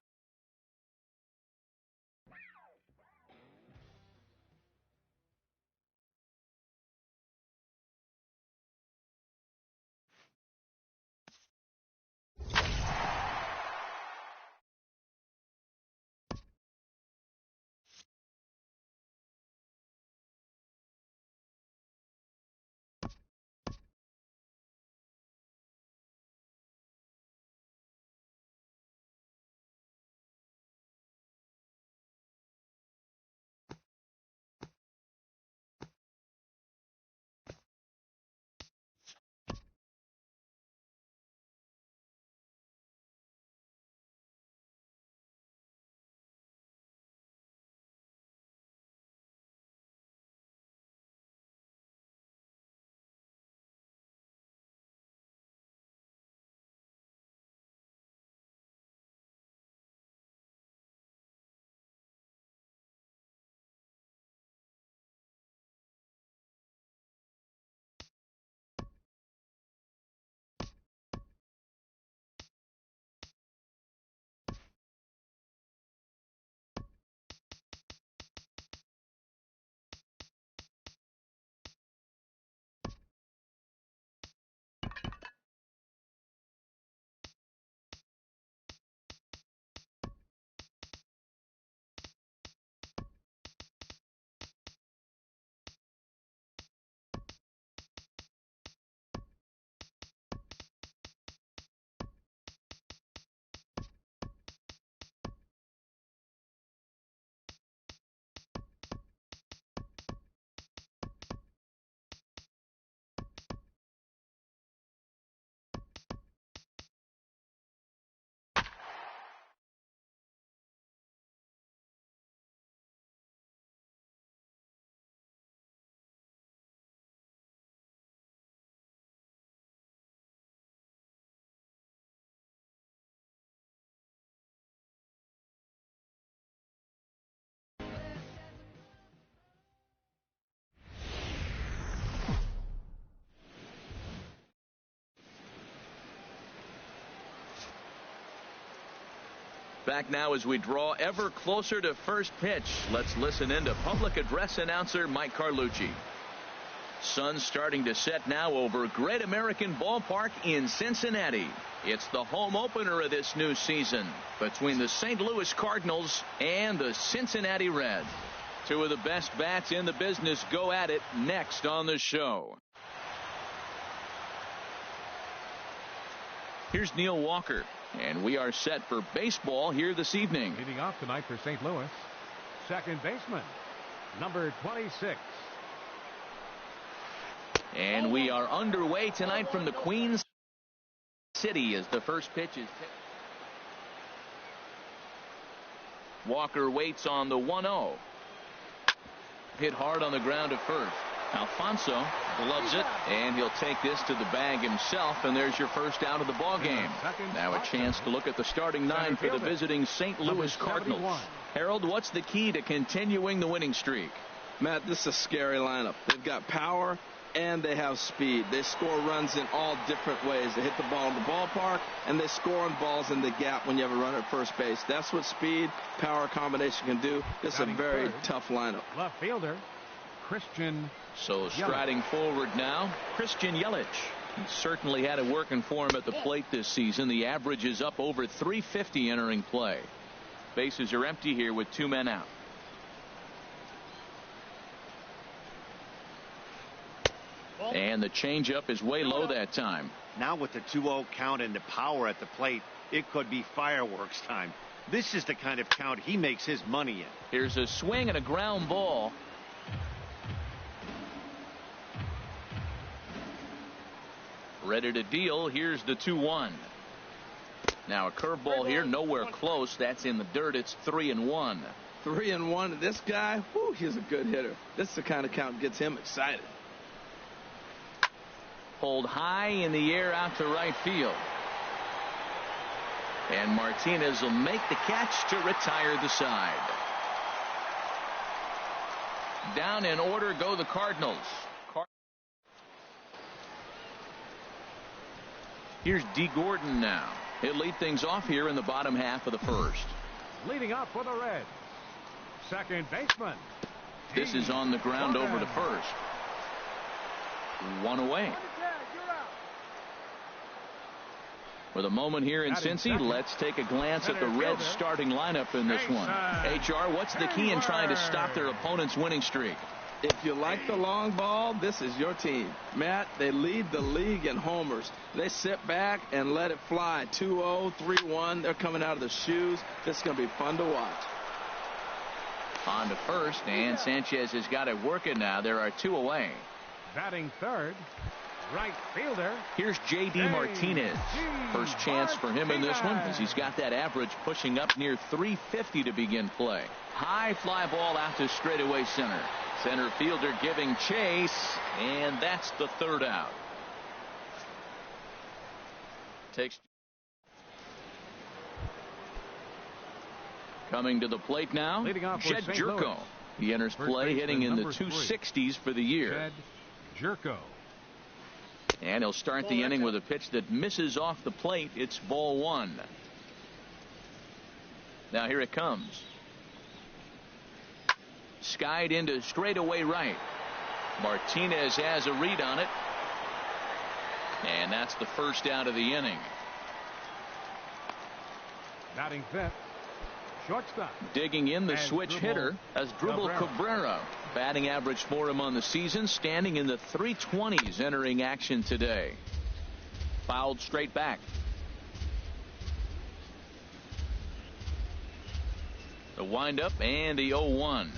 Back now as we draw ever closer to first pitch. Let's listen in to public address announcer Mike Carlucci. Sun starting to set now over Great American Ballpark in Cincinnati. It's the home opener of this new season between the St. Louis Cardinals and the Cincinnati Reds. Two of the best bats in the business go at it next on the show. Here's Neil Walker, and we are set for baseball here this evening. Leading off tonight for St. Louis, second baseman, number 26. And we are underway tonight from the Queen City as the first pitch is hit. Walker waits on the 1-0. Hit hard on the ground at first. Alfonso gloves it, and he'll take this to the bag himself, and there's your first out of the ball game. Now a chance to look at the starting nine for the visiting St. Louis Cardinals. Harold, what's the key to continuing the winning streak? Matt, this is a scary lineup. They've got power and they have speed. They score runs in all different ways. They hit the ball in the ballpark, and they score on balls in the gap when you have a runner at first base. That's what speed, power combination can do. This is a very tough lineup. Left fielder, Christian. So striding forward now, Christian Yelich. He certainly had it working for him at the plate this season. The average is up over 350 entering play. Bases are empty here with two men out. And the changeup is way low that time. Now with the 2-0 count and the power at the plate, it could be fireworks time. This is the kind of count he makes his money in. Here's a swing and a ground ball. Ready to deal. Here's the 2-1. Now a curveball here, nowhere close. That's in the dirt. It's 3-1. 3-1. This guy, whew, he's a good hitter. This is the kind of count that gets him excited. Pulled high in the air out to right field. And Martinez will make the catch to retire the side. Down in order go the Cardinals. Here's D. Gordon now. He'll lead things off here in the bottom half of the first. Leading up for the Reds, second baseman. This is on the ground over to first. One away. With a moment here in Cincy, let's take a glance at the Reds starting lineup in this one. HR, what's the key in trying to stop their opponent's winning streak? If you like the long ball, this is your team. Matt, they lead the league in homers. They sit back and let it fly. 2-0, 3-1. They're coming out of the shoes. This is going to be fun to watch. On to first, and Sanchez has got it working now. There are two away. Batting third, right fielder. Here's J.D. Martinez. First chance for him in this one as he's got that average pushing up near 350 to begin play. High fly ball out to straightaway center. Center fielder giving chase, and that's the third out. Coming to the plate now, Jed Jerko. He enters play hitting in the 260s for the year. Jed Jerko. And he'll start the inning with a pitch that misses off the plate. It's ball one. Now here it comes. Skied into straightaway right. Martinez has a read on it. And that's the first out of the inning. Batting fifth, shortstop. Digging in the switch hitter as Asdrubal Cabrera. Batting average for him on the season standing in the 320s entering action today. Fouled straight back. The windup and the 0-1.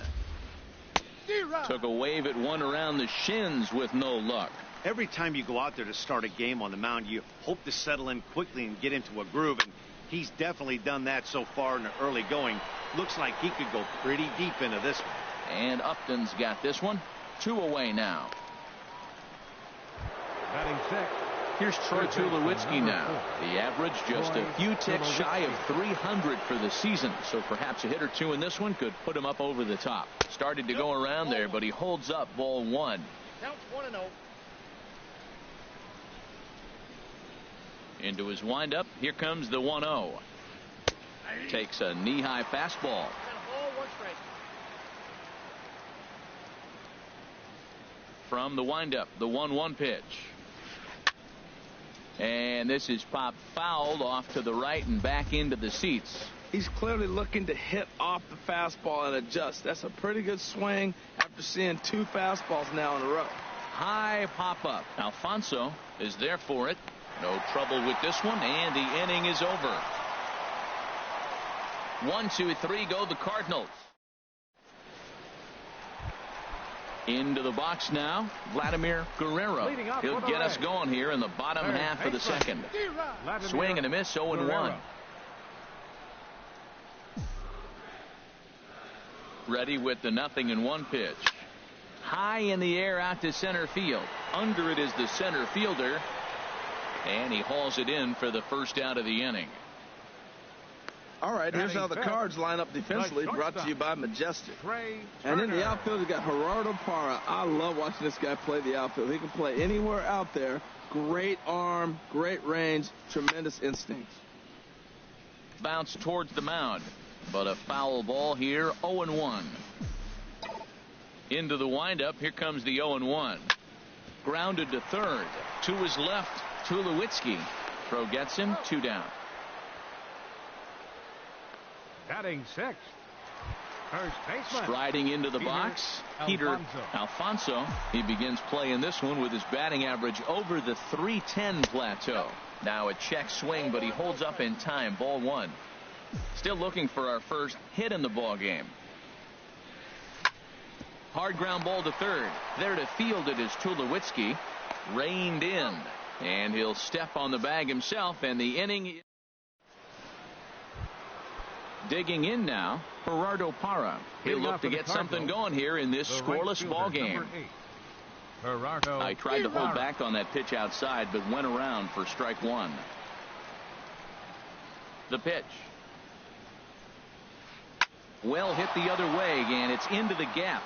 Took a wave at one around the shins with no luck. Every time you go out there to start a game on the mound, you hope to settle in quickly and get into a groove, and he's definitely done that so far in the early going. Looks like he could go pretty deep into this one. And Upton's got this one. Two away now. Batting sixth. Here's Troy Tulowitzki now. The average just a few ticks shy of 300 for the season. So perhaps a hit or two in this one could put him up over the top. Started to go around there, but he holds up ball one. Counts 1-0. Into his windup. Here comes the 1-0. Takes a knee-high fastball. From the windup, the 1-1 pitch. And this is popped fouled off to the right and back into the seats. He's clearly looking to hit off the fastball and adjust. That's a pretty good swing after seeing 2 fastballs now in a row. High pop-up. Alfonso is there for it. No trouble with this one, and the inning is over. 1, 2, 3 go the Cardinals. Into the box now, Vladimir Guerrero. He'll get us going here in the bottom half of the second. Swing and a miss, 0-1. Ready with the 0-1 pitch. High in the air out to center field. Under it is the center fielder. And he hauls it in for the first out of the inning. All right, here's how the Cards line up defensively, brought to you by Majestic. And in the outfield, you got Gerardo Parra. I love watching this guy play the outfield. He can play anywhere out there. Great arm, great range, tremendous instincts. Bounce towards the mound, but a foul ball here, 0-1. Into the windup, here comes the 0-1. Grounded to third. To his left, Tulowitzki. Throw gets him, 2 down. Batting 6th, first baseman. Striding into the box, Peter Alfonso. He begins playing this one with his batting average over the .310 plateau. Now a check swing, but he holds up in time. Ball 1. Still looking for our first hit in the ball game. Hard ground ball to third. There to field it is Tulowitzki. Reined in, and he'll step on the bag himself, and the inning. Digging in now, Gerardo Parra. He'll look to get something going here in this scoreless ball game. I tried to hold back on that pitch outside, but went around for strike 1. The pitch. Well hit the other way, and it's into the gap.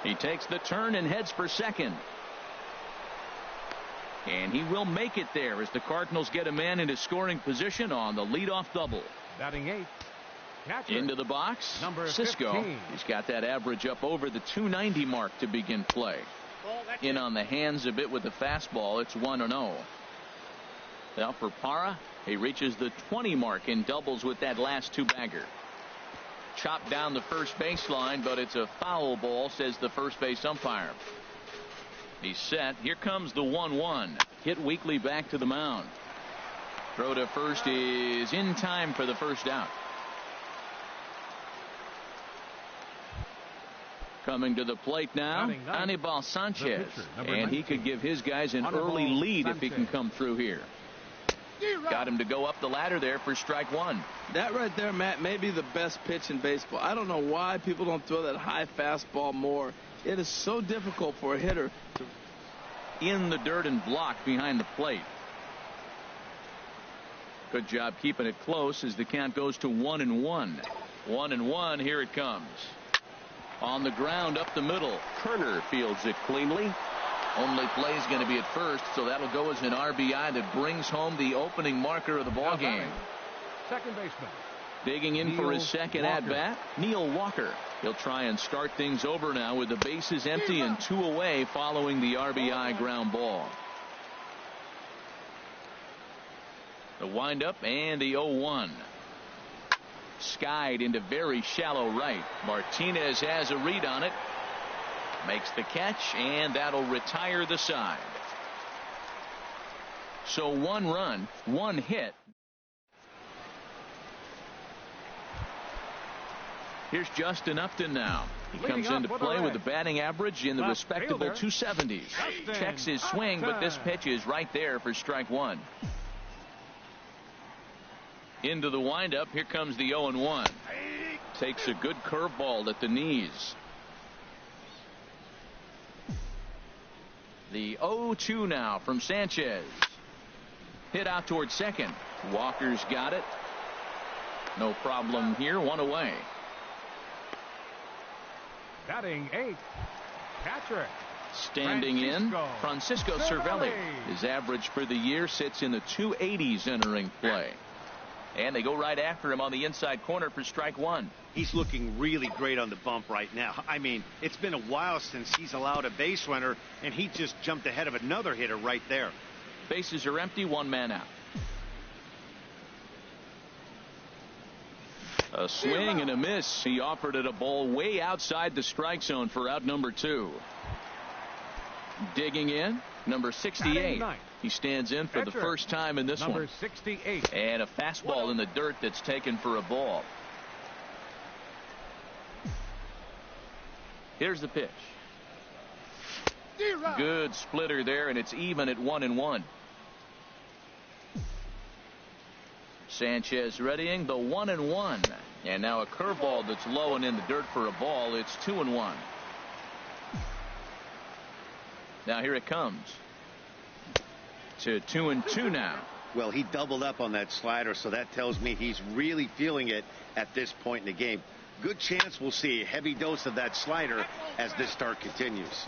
He takes the turn and heads for second. And he will make it there as the Cardinals get a man into scoring position on the leadoff double. Batting 8th. Catcher. Into the box, Number Cisco. 15. He's got that average up over the 290 mark to begin play. In on the hands a bit with the fastball. It's 1-0. Now for Parra, he reaches the 20 mark in doubles with that last 2-bagger. Chopped down the first baseline, but it's a foul ball, says the first base umpire. He's set. Here comes the 1-1. Hit weakly back to the mound. Throw to first is in time for the first out. Coming to the plate now, Anibal Sanchez. And he could give his guys an early lead if he can come through here. Got him to go up the ladder there for strike 1. That right there, Matt, may be the best pitch in baseball. I don't know why people don't throw that high fastball more. It is so difficult for a hitter to. In the dirt and blocked behind the plate. Good job keeping it close as the count goes to 1-1. 1-1. Here it comes. On the ground up the middle. Turner fields it cleanly. Only play is going to be at first, so that'll go as an RBI that brings home the opening marker of the ball game. Second baseman. Digging in for his second at-bat, Neil Walker. He'll try and start things over now with the bases empty and 2 away following the RBI ground ball. The windup and the 0-1. Skied into very shallow right. Martinez has a read on it. Makes the catch, and that'll retire the side. So 1 run, 1 hit. Here's Justin Upton now. He comes into play with a batting average in the respectable 270s. Checks his swing, but this pitch is right there for strike 1. Into the windup. Here comes the 0-1. Takes a good curveball at the knees. The 0-2 now from Sanchez. Hit out towards second. Walker's got it. No problem here. 1 away. Batting 8th. Catcher. Standing in, Francisco Cervelli. His average for the year sits in the 280s entering play. And they go right after him on the inside corner for strike one. He's looking really great on the bump right now. I mean, it's been a while since he's allowed a base runner, and he just jumped ahead of another hitter right there. Bases are empty, one man out. A swing and a miss. He offered it a ball way outside the strike zone for out number 2. Digging in, number 68. He stands in for the first time in this one. Number 68. And a fastball in the dirt that's taken for a ball. Here's the pitch. Good splitter there, and it's even at 1-1. Sanchez readying the 1-1. And now a curveball that's low and in the dirt for a ball. It's 2-1. Now here it comes to 2-2 now. Well, he doubled up on that slider, so that tells me he's really feeling it at this point in the game. Good chance we'll see a heavy dose of that slider as this start continues.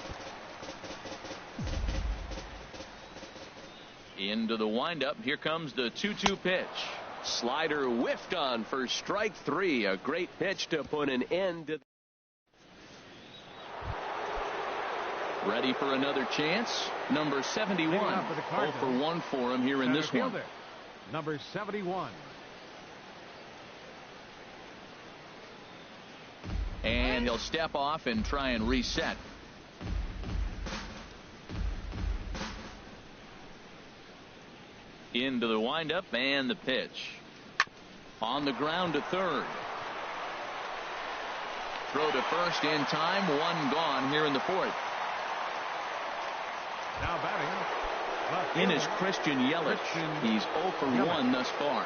Into the windup. Here comes the 2-2 pitch. Slider whiffed on for strike 3. A great pitch to put an end to. Ready for another chance. Number 71. 0 for 1 for him here in this one. Number 71. And he'll step off and try and reset. Into the windup and the pitch. On the ground to third. Throw to first in time. One gone here in the fourth. Now batting. In is Christian Yelich. He's 0 for 1 thus far.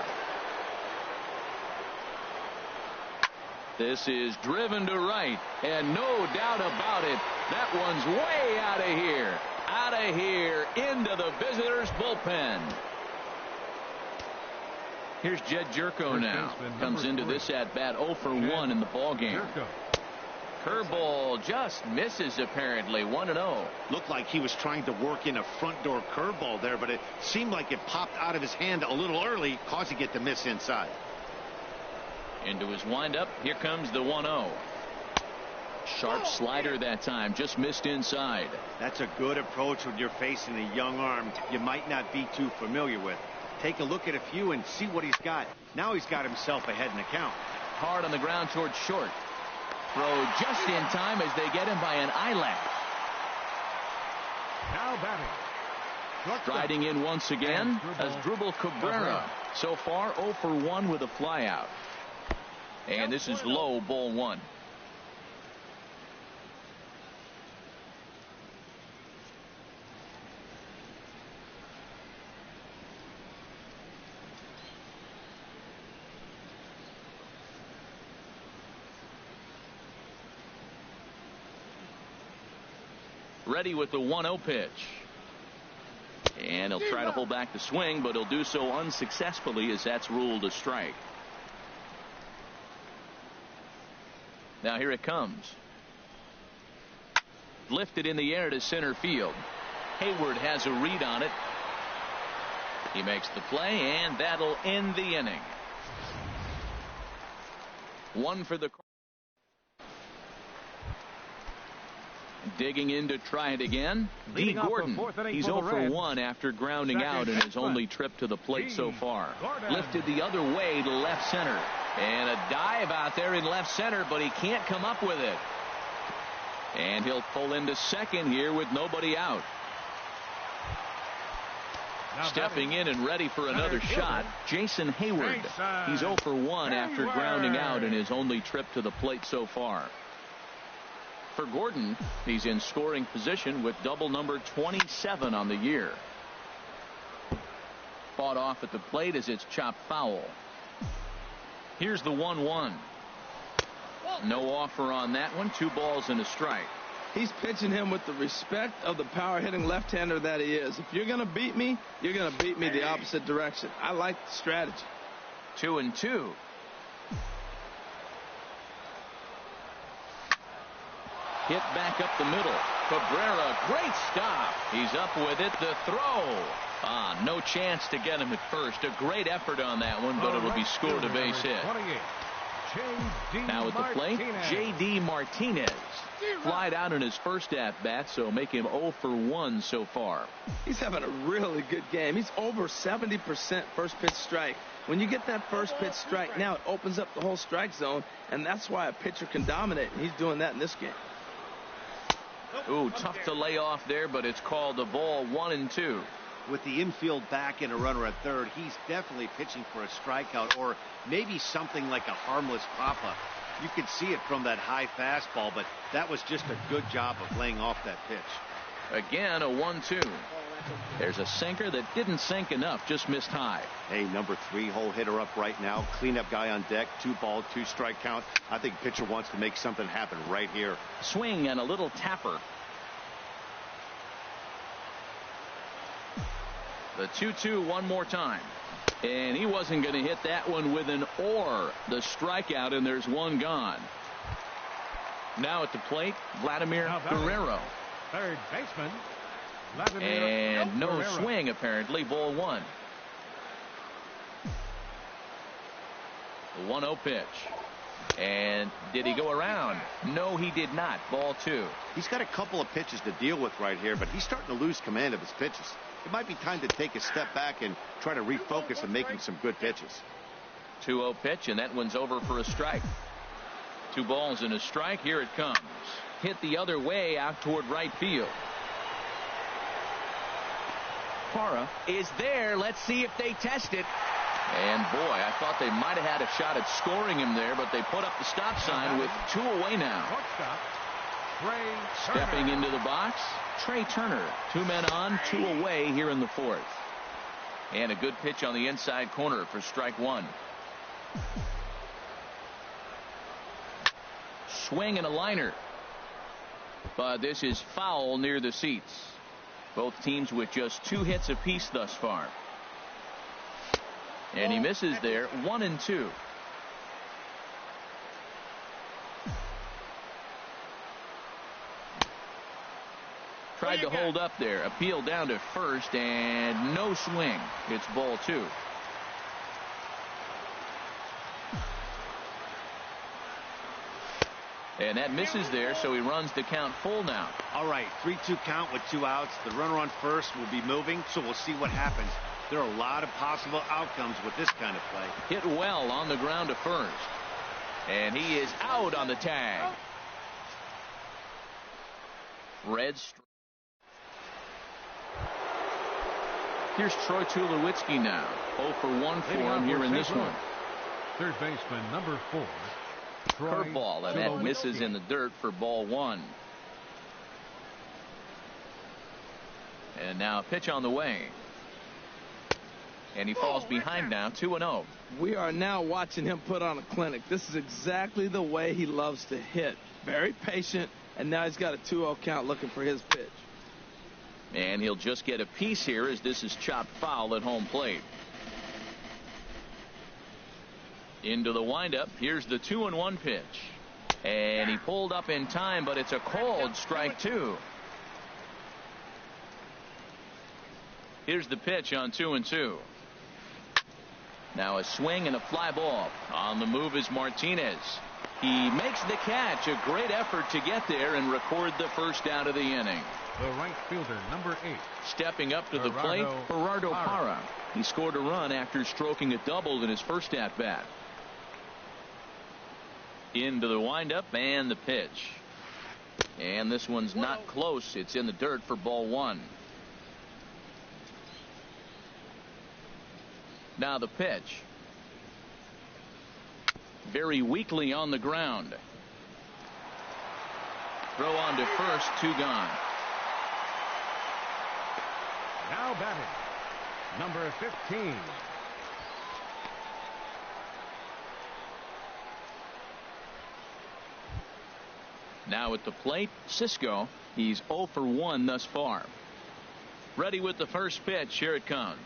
This is driven to right, and no doubt about it, that one's way out of here. Out of here into the visitors' bullpen. Here's Jed Jerko now. Comes into this at bat 0 for 1 in the ball game. Curveball just misses apparently. 1-0. Looked like he was trying to work in a front door curveball there, but it seemed like it popped out of his hand a little early, causing it to miss inside. Into his windup. Here comes the 1-0. Sharp slider that time. Just missed inside. That's a good approach when you're facing a young arm you might not be too familiar with. Take a look at a few and see what he's got. Now he's got himself ahead in the count. Hard on the ground towards short. Throw just in time as they get him by an eyelash. Now batting. Striding in once again as Asdrubal Cabrera. So far 0 for 1 with a flyout. And this is low, ball 1. Ready with the 1-0 pitch. And he'll try to hold back the swing, but he'll do so unsuccessfully as that's ruled a strike. Now here it comes. Lifted in the air to center field. Hayward has a read on it. He makes the play, and that'll end the inning. One for the. Digging in to try it again. D. Gordon. He's 0 for 1 after grounding out in his only trip to the plate so far. Lifted the other way to left center. And a dive out there in left center, but he can't come up with it. And he'll pull into second here with nobody out. Stepping in and ready for another shot, Jason Hayward. He's 0 for 1 after grounding out in his only trip to the plate so far. For Gordon, he's in scoring position with double number 27 on the year. Fought off at the plate as it's chopped foul. Here's the 1-1. No offer on that one. 2 balls and a strike. He's pitching him with the respect of the power hitting left-hander that he is. If you're going to beat me, you're going to beat me the opposite direction. I like the strategy. 2-2. Hit back up the middle. Cabrera, great stop. He's up with it. The throw. No chance to get him at first. A great effort on that one, but it'll be scored a base hit. Now at the plate, J.D. Martinez. Flied out in his first at-bat, so make him 0 for 1 so far. He's having a really good game. He's over 70% first pitch strike. When you get that first pitch strike, now it opens up the whole strike zone, and that's why a pitcher can dominate. He's doing that in this game. Ooh, tough to lay off there, but it's called a ball. 1-2. With the infield back and a runner at third, he's definitely pitching for a strikeout or maybe something like a harmless pop-up. You could see it from that high fastball, but that was just a good job of laying off that pitch. Again, a 1-2. There's a sinker that didn't sink enough, just missed high. Hey, number 3 hole hitter up right now. Cleanup guy on deck. 2 ball, 2 strike count. I think pitcher wants to make something happen right here. Swing and a little tapper. The 2-2 one more time. And he wasn't going to hit that one with an or. The strikeout, and there's one gone. Now at the plate, Vladimir Guerrero. Third baseman. And no Guerrero. swing, apparently. Ball 1. The 1-0 pitch. And did he go around? No, he did not. Ball 2. He's got a couple of pitches to deal with right here, but he's starting to lose command of his pitches. It might be time to take a step back and try to refocus on making some good pitches. 2-0 pitch, and that one's over for a strike. 2 balls and a strike. Here it comes. Hit the other way out toward right field. Parra is there. Let's see if they test it. And boy, I thought they might have had a shot at scoring him there, but they put up the stop sign with 2 away now. Stepping into the box, Trey Turner. 2 men on, 2 away here in the 4th. And a good pitch on the inside corner for strike 1. Swing and a liner. But this is foul near the seats. Both teams with just 2 hits apiece thus far. And he misses there. 1-2. Tried to hold up there. Appeal down to first, and no swing. It's ball 2. And that misses there, so he runs the count full now. All right, 3-2 count with 2 outs. The runner on first will be moving, so we'll see what happens. There are a lot of possible outcomes with this kind of play. Hit well on the ground to first. And he is out on the tag. Reds. Here's Troy Tulowitzki now. 0 for 1 for him here in this one. Third baseman, number 4. Curveball, and that misses in the dirt for ball 1. And now a pitch on the way. And he falls behind now, 2-0. We are now watching him put on a clinic. This is exactly the way he loves to hit. Very patient, and now he's got a 2-0 count looking for his pitch. And he'll just get a piece here as this is chopped foul at home plate. Into the windup. Here's the 2-1 pitch. And he pulled up in time, but it's a called strike 2. Here's the pitch on 2-2. Now a swing and a fly ball. On the move is Martinez. He makes the catch. A great effort to get there and record the first out of the inning. The right fielder, number 8. Stepping up to the plate, Gerardo Parra. He scored a run after stroking a double in his first at-bat. Into the windup and the pitch. And this one's not close. It's in the dirt for ball 1. Now the pitch. Very weakly on the ground. Throw on to first, 2 gone. Now batting, number 15. Now at the plate, Cisco. He's 0 for 1 thus far. Ready with the first pitch. Here it comes.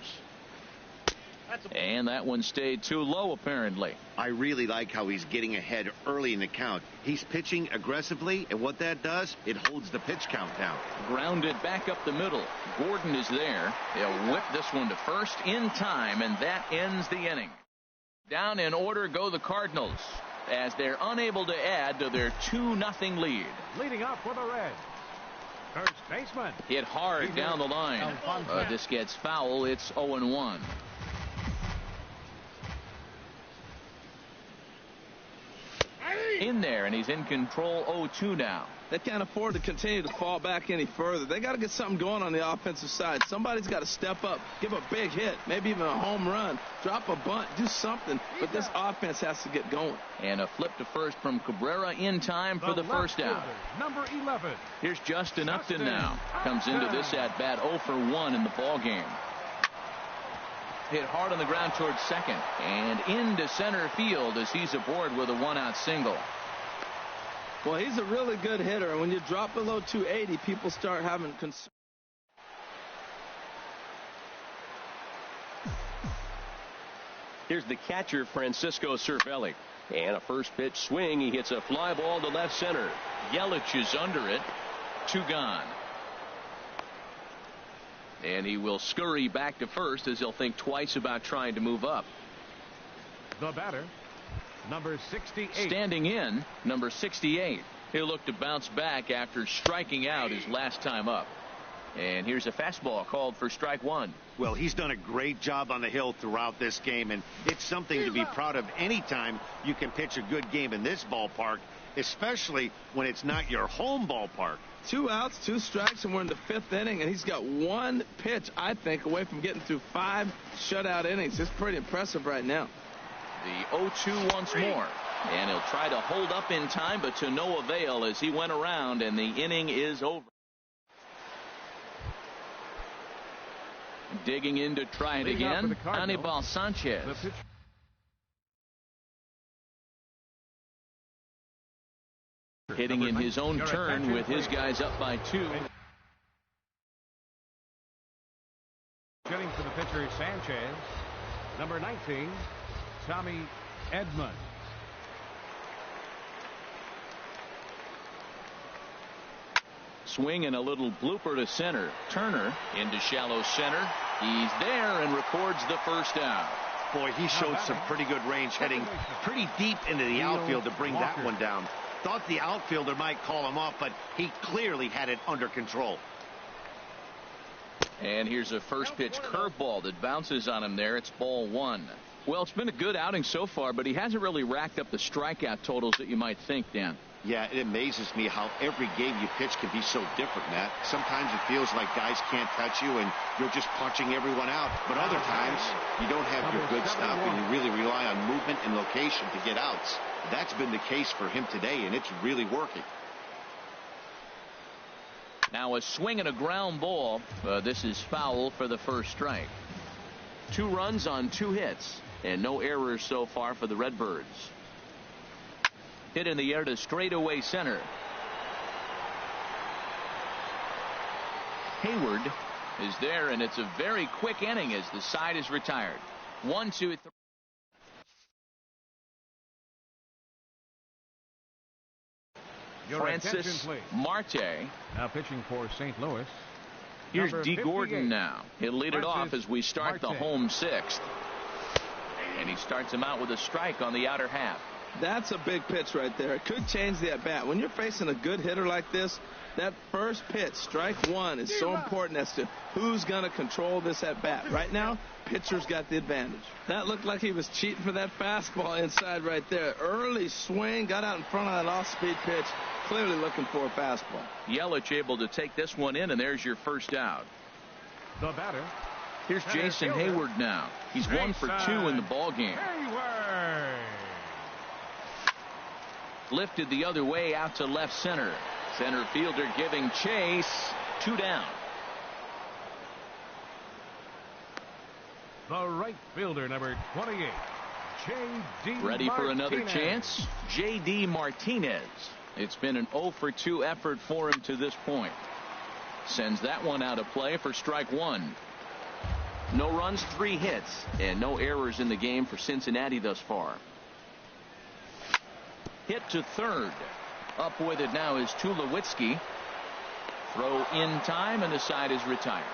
And that one stayed too low, apparently. I really like how he's getting ahead early in the count. He's pitching aggressively, and what that does, it holds the pitch count down. Grounded back up the middle. Gordon is there. They'll whip this one to first in time, and that ends the inning. Down in order go the Cardinals, as they're unable to add to their 2-0 lead. Leading up for the Reds, first baseman. Hit hard down the line. This gets foul. It's 0-1. In there, and he's in control. 0-2 now. They can't afford to continue to fall back any further. They got to get something going on the offensive side. Somebody's got to step up, give a big hit, maybe even a home run, drop a bunt, do something. But this offense has to get going. And a flip to first from Cabrera in time for the first out. Number 11. Here's Justin Upton now. Comes into this at bat 0 for 1 in the ball game. Hit hard on the ground towards second and into center field as he's aboard with a 1-out single. Well, he's a really good hitter, and when you drop below 280, people start having concern. Here's the catcher, Francisco Cervelli. And a first pitch swing. He hits a fly ball to left center. Yelich is under it. 2 gone. And he will scurry back to first as he'll think twice about trying to move up. The batter, number 68. Standing in, number 68. He'll look to bounce back after striking out his last time up. And here's a fastball called for strike 1. Well, he's done a great job on the hill throughout this game, and it's something to be proud of anytime you can pitch a good game in this ballpark, especially when it's not your home ballpark. 2 outs, 2 strikes, and we're in the 5th inning, and he's got 1 pitch, I think, away from getting through 5 shutout innings. It's pretty impressive right now. The 0-2 once more, and he'll try to hold up in time, but to no avail as he went around, and the inning is over. Digging in to try it again, Anibal Sanchez. Hitting in his own turn with his guys up by 2. Getting to the pitcher, Sanchez. Number 19, Tommy Edman. Swing and a little blooper to center. Turner into shallow center. He's there and records the first out. Boy, he showed some pretty good range heading pretty deep into the outfield to bring that one down. Thought the outfielder might call him off, but he clearly had it under control. And here's a first pitch curveball that bounces on him there. It's ball 1. Well, it's been a good outing so far, but he hasn't really racked up the strikeout totals that you might think, Dan. Yeah, it amazes me how every game you pitch can be so different, Matt. Sometimes it feels like guys can't touch you and you're just punching everyone out. But other times you don't have your good stuff and you really rely on movement and location to get outs. That's been the case for him today, and it's really working. Now a swing and a ground ball. This is foul for the first strike. 2 runs on 2 hits and no errors so far for the Redbirds. Hit in the air to straightaway center. Hayward is there, and it's a very quick inning as the side is retired. 1, 2, 3. Francis Marte. Now pitching for St. Louis. Here's D. Gordon now. He'll lead it off as we start the home 6th. And he starts him out with a strike on the outer half. That's a big pitch right there. It could change the at-bat. When you're facing a good hitter like this, that first pitch, strike 1, is so important as to who's going to control this at-bat. Right now, pitcher's got the advantage. That looked like he was cheating for that fastball inside right there. Early swing, got out in front of that off-speed pitch, clearly looking for a fastball. Yelich able to take this one in, and there's your first out. The batter. Here's Jason Hayward now. He's 1 for 2 in the ball game. Lifted the other way out to left center. Center fielder giving chase. 2 down. The right fielder, number 28, J.D. Ready for another chance? J.D. Martinez. It's been an 0 for 2 effort for him to this point. Sends that one out of play for strike 1. No runs, 3 hits, and no errors in the game for Cincinnati thus far. Hit to third. Up with it now is Tulowitzki. Throw in time, and the side is retired.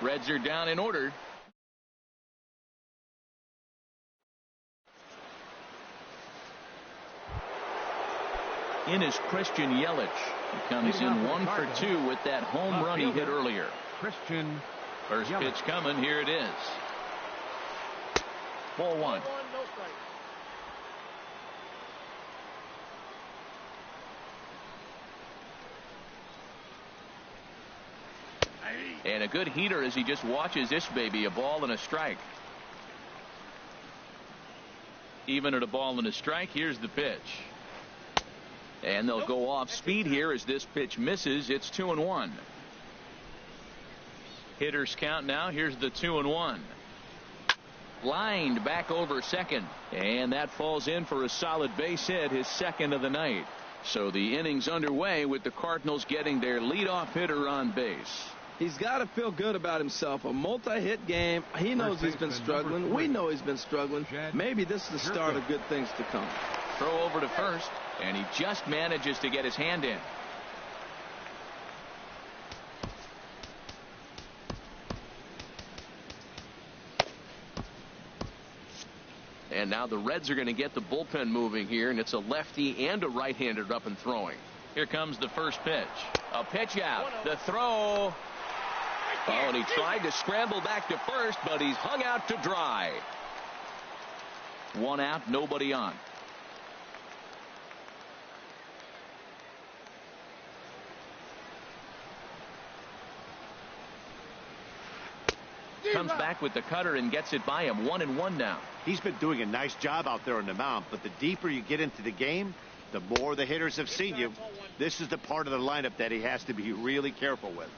Reds are down in order. In is Christian Yelich. He comes in 1 for 2 with that home run he hit earlier. Christian First Yelich. pitch coming. Here it is. Ball 1. And a good heater as he just watches this baby. A ball and a strike. Even at a ball and a strike, here's the pitch. And they'll go off speed here as this pitch misses. It's 2-1. Hitters count now. Here's the 2-1. Lined back over second. And that falls in for a solid base hit, his second of the night. So the inning's underway with the Cardinals getting their leadoff hitter on base. He's got to feel good about himself. A multi-hit game. He knows he's been struggling. We know he's been struggling. Maybe this is the start of good things to come. Throw over to first, and he just manages to get his hand in. And now the Reds are going to get the bullpen moving here, and it's a lefty and a right-hander up and throwing. Here comes the first pitch. A pitch out. The throw. Oh, and he tried to scramble back to first, but he's hung out to dry. 1 out, nobody on. Comes back with the cutter and gets it by him. 1-1 now. He's been doing a nice job out there on the mound, but the deeper you get into the game, the more the hitters have seen you. This is the part of the lineup that he has to be really careful with.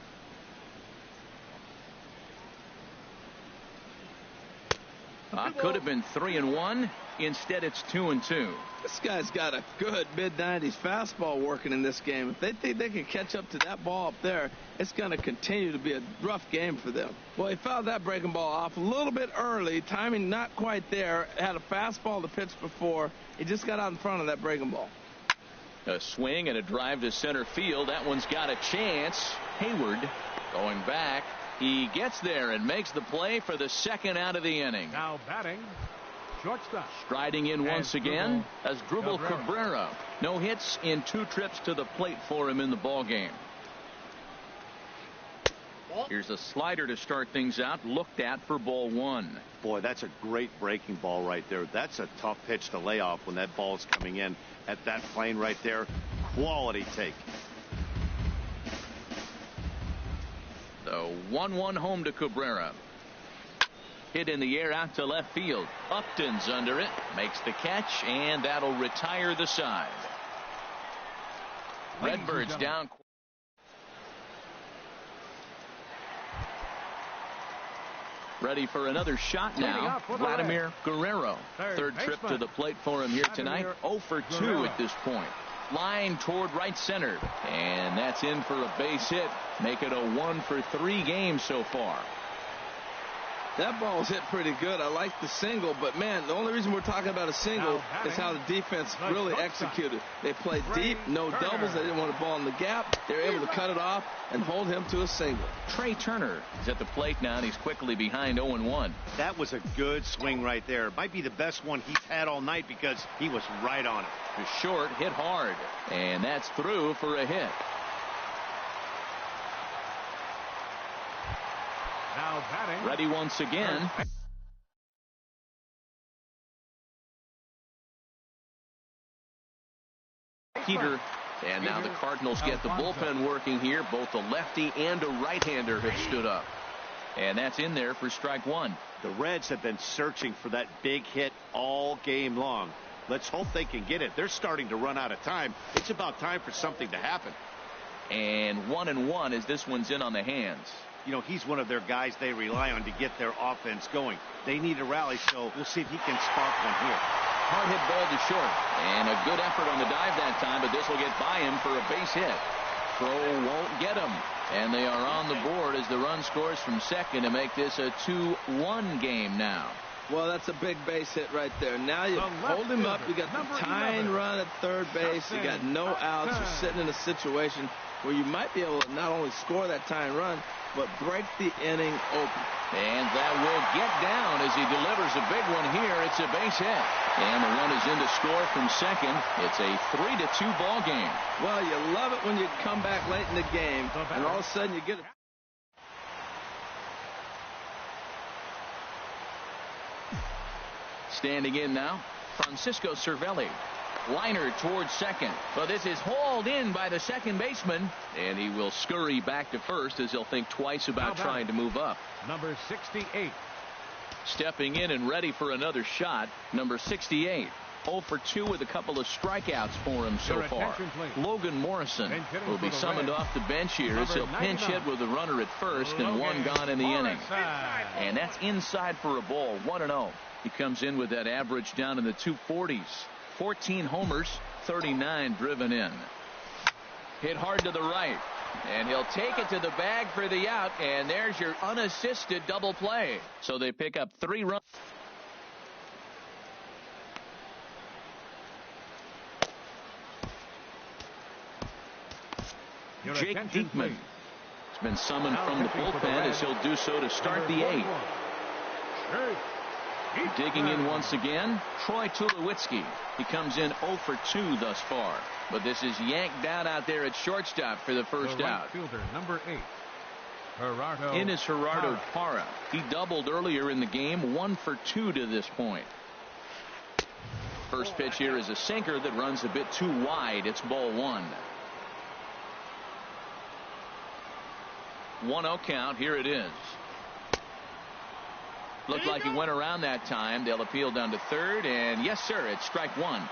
Could have been 3-1. Instead, it's 2-2. This guy's got a good mid-90s fastball working in this game. If they think they can catch up to that ball up there, it's going to continue to be a rough game for them. Well, he fouled that breaking ball off a little bit early. Timing not quite there. Had a fastball to pitch before. He just got out in front of that breaking ball. A swing and a drive to center field. That one's got a chance. Hayward going back. He gets there and makes the play for the second out of the inning. Now batting, shortstop. Striding in once again as Asdrubal Cabrera. No hits in 2 trips to the plate for him in the ball game. Here's a slider to start things out. Looked at for ball 1. Boy, that's a great breaking ball right there. That's a tough pitch to lay off when that ball's coming in at that plane right there. Quality take. So 1-1 home to Cabrera. Hit in the air out to left field. Upton's under it. Makes the catch, and that'll retire the side. Redbirds down. Ready for another shot now. Vladimir Guerrero. Third trip to the plate for him here tonight. 0 for 2 at this point. Line toward right center. And that's in for a base hit. Make it a 1 for 3 game so far. That ball's hit pretty good. I like the single, but man, the only reason we're talking about a single is how the defense really executed. They played deep, no doubles. They didn't want a ball in the gap. They were able to cut it off and hold him to a single. Trey Turner is at the plate now, and he's quickly behind 0-1. That was a good swing right there. Might be the best one he's had all night because he was right on it. The short hit hard, and that's through for a hit. Now batting. Ready once again. Peter. And now the Cardinals get the bullpen working here. Both a lefty and a right-hander have stood up. And that's in there for strike 1. The Reds have been searching for that big hit all game long. Let's hope they can get it. They're starting to run out of time. It's about time for something to happen. And 1-1 as this one's in on the hands. You know, he's one of their guys they rely on to get their offense going. They need a rally, so we'll see if he can spark one here. Hard hit ball to short. And a good effort on the dive that time, but this will get by him for a base hit. Throw won't get him. And they are on the board as the run scores from second to make this a 2-1 game now. Well, that's a big base hit right there. Now you hold him up. You got the tying run at third base. You got no outs. You're sitting in a situation where you might be able to not only score that tying run, but break the inning open. And that will get down as he delivers a big one here. It's a base hit. And the run is in to score from second. It's a 3-2 ball game. Well, you love it when you come back late in the game, and all of a sudden you get it. Standing in now, Francisco Cervelli. Liner towards second, but this is hauled in by the second baseman, and he will scurry back to first as he'll think twice about trying to move up. Number 68. Stepping in and ready for another shot, number 68. 0 for 2 with a couple of strikeouts for him so far. Logan Morrison will be summoned off the bench here as he'll pinch hit with the runner at first and one gone in the inning. And that's inside for a ball, 1-0. He comes in with that average down in the 240s. 14 homers, 39 driven in. Hit hard to the right, and he'll take it to the bag for the out, and there's your unassisted double play. So they pick up 3 runs. Jake Diekman has been summoned from the bullpen as he'll do so to start the 8th. Digging in once again, Troy Tulowitzki. He comes in 0 for 2 thus far, but this is yanked down out there at shortstop for the first out. Fielder, number 8, Gerardo. In is Gerardo Parra. He doubled earlier in the game, 1 for 2 to this point. First pitch here is a sinker that runs a bit too wide. It's ball 1. 1-0 count. Here it is. Looked like he went around that time. They'll appeal down to third, and yes, sir, it's strike 1.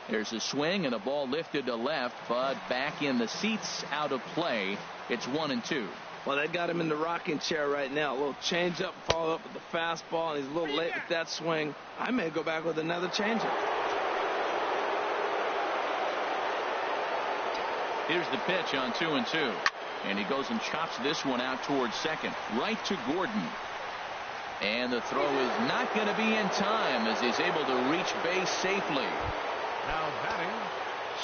There's a swing and a ball lifted to left, but back in the seats, out of play. It's 1-2. Well, they got him in the rocking chair right now. A little changeup, follow up with the fastball, and he's a little late with that swing. I may go back with another changeup. Here's the pitch on 2-2. And he goes and chops this one out towards second. Right to Gordon. And the throw is not going to be in time as he's able to reach base safely. Now batting.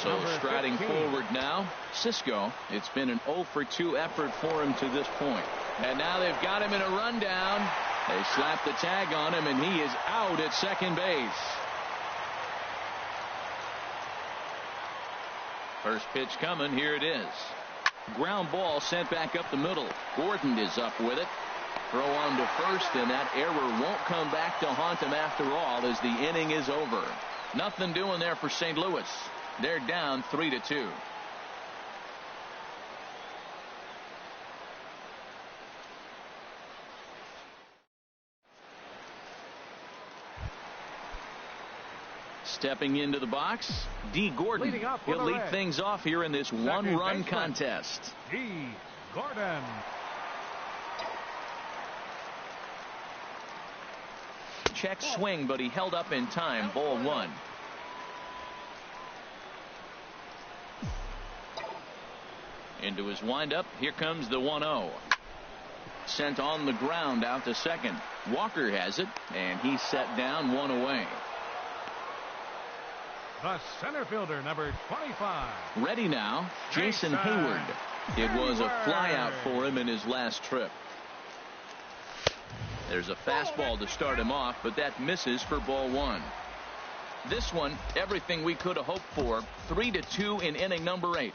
So striding forward now, Cisco. It's been an 0 for 2 effort for him to this point. And now they've got him in a rundown. They slap the tag on him, and he is out at second base. First pitch coming. Here it is. Ground ball sent back up the middle. Gordon is up with it. Throw on to first, and that error won't come back to haunt him after all as the inning is over. Nothing doing there for St. Louis. They're down 3-2. Stepping into the box, D. Gordon. He'll lead things off here in this one-run contest. D. Gordon. Check swing, but he held up in time. Ball 1. Into his windup. Here comes the 1-0. Sent on the ground out to second. Walker has it, and he's set down, 1 away. The center fielder, number 25. Ready now, Jason Hayward. It was a flyout for him in his last trip. There's a fastball to start him off, but that misses for ball 1. This one, everything we could have hoped for. 3-2 in inning number 8.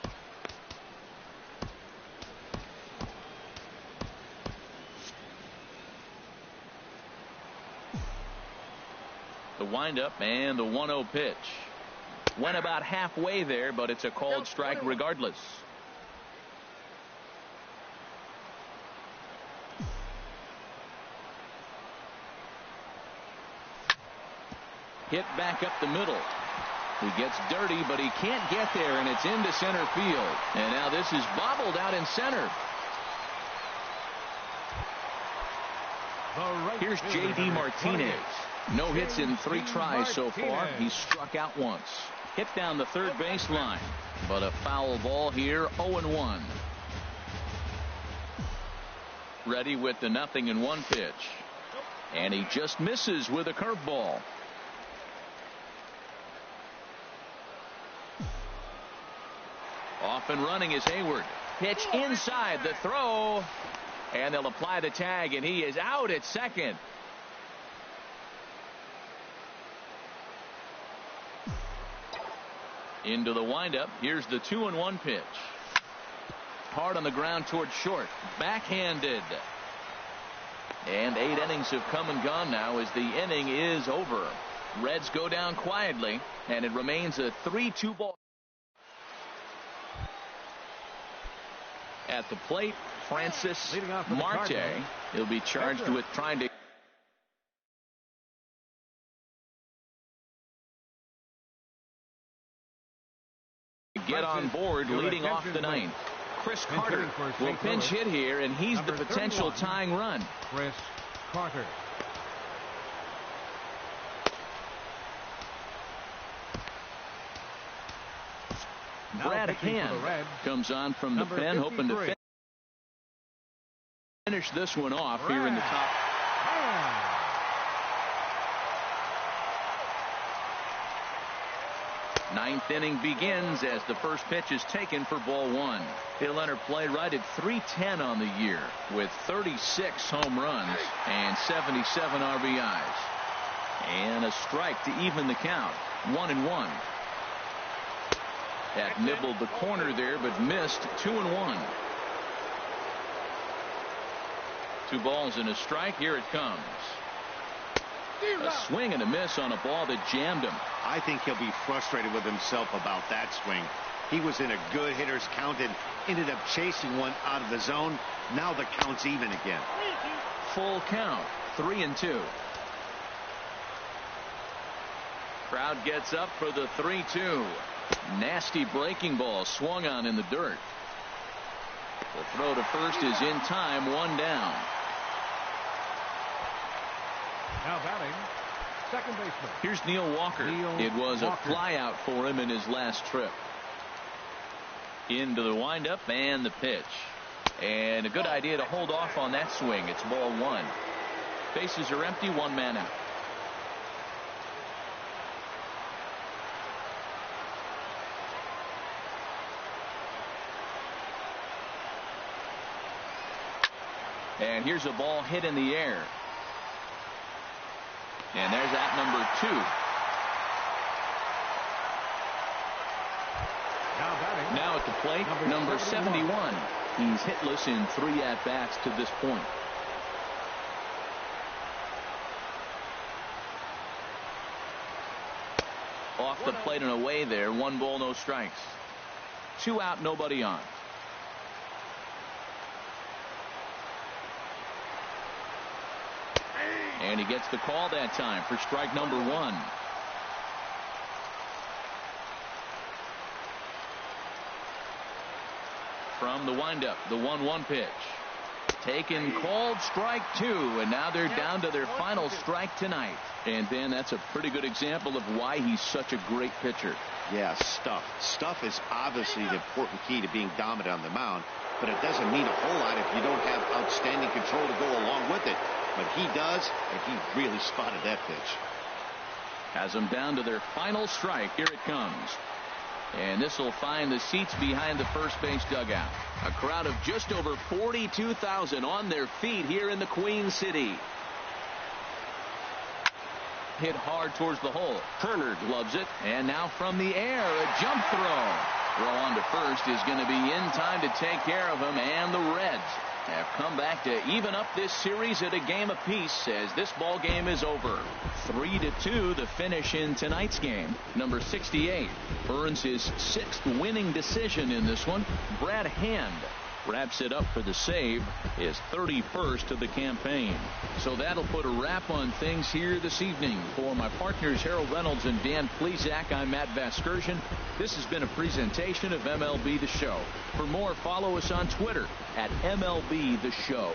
The windup and the 1-0 pitch. Went about halfway there, but it's a called strike regardless. Hit back up the middle. He gets dirty, but he can't get there, and it's into center field. And now this is bobbled out in center. Here's J.D. Martinez. No hits in 3 tries so far. He's struck out once. Hit down the third base line, but a foul ball here. 0-1. Ready with the 0-1 pitch, and he just misses with a curveball. Off and running is Hayward. Pitch inside, the throw, and they'll apply the tag, and he is out at second. Into the windup. Here's the 2-1 pitch. Hard on the ground towards short. Backhanded. And 8 innings have come and gone now as the inning is over. Reds go down quietly, and it remains a 3-2 ball. At the plate, Francis Marte. He'll be charged with trying to get on board leading off the 9th. Chris Carter will pinch hit here, and he's the potential tying run. Chris Carter. Brad Hand comes on from the pen, hoping to finish this one off here in the top. Ninth inning begins as the first pitch is taken for ball 1. He'll enter play right at .310 on the year with 36 home runs and 77 RBIs. And a strike to even the count. 1-1. That nibbled the corner there, but missed. 2-1. 2 balls and a strike. Here it comes. A swing and a miss on a ball that jammed him. I think he'll be frustrated with himself about that swing. He was in a good hitter's count and ended up chasing one out of the zone. Now the count's even again. Full count. 3-2. Crowd gets up for the 3-2. Nasty breaking ball swung on in the dirt. The throw to first is in time. 1 down. Now batting, second baseman. Here's Neil Walker. It was a flyout for him in his last trip. Into the windup and the pitch. And a good idea to hold off on that swing. It's ball 1. Bases are empty. 1 man out. And here's a ball hit in the air. And there's at number 2. Now at the plate, number 71. He's hitless in 3 at-bats to this point. Off the plate and away there. 1 ball, no strikes. 2 out, nobody on. And he gets the call that time for strike number 1. From the windup, the 1-1 pitch. Taken, called, strike 2, and now they're down to their final strike tonight. And Ben, that's a pretty good example of why he's such a great pitcher. Yeah, stuff. Stuff is obviously the important key to being dominant on the mound, but it doesn't mean a whole lot if you don't have outstanding control to go along with it. But he does, and he really spotted that pitch. Has them down to their final strike. Here it comes. And this will find the seats behind the first base dugout. A crowd of just over 42,000 on their feet here in the Queen City. Hit hard towards the hole. Turner gloves it. And now from the air, a jump throw. Throw on to first is going to be in time to take care of him. And the Reds have come back to even up this series at a game apiece as this ball game is over. 3-2 the finish in tonight's game. Number 68 earns his 6th winning decision in this one. Brad Hand wraps it up for the save, his 31st of the campaign. So that'll put a wrap on things here this evening. For my partners Harold Reynolds and Dan Plesac, I'm Matt Vasgersian. This has been a presentation of MLB The Show. For more, follow us on Twitter at MLB The Show.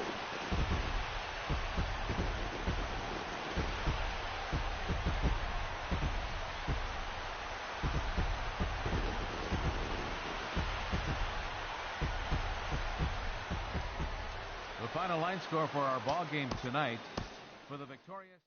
final line score for our ball game tonight. For the victorious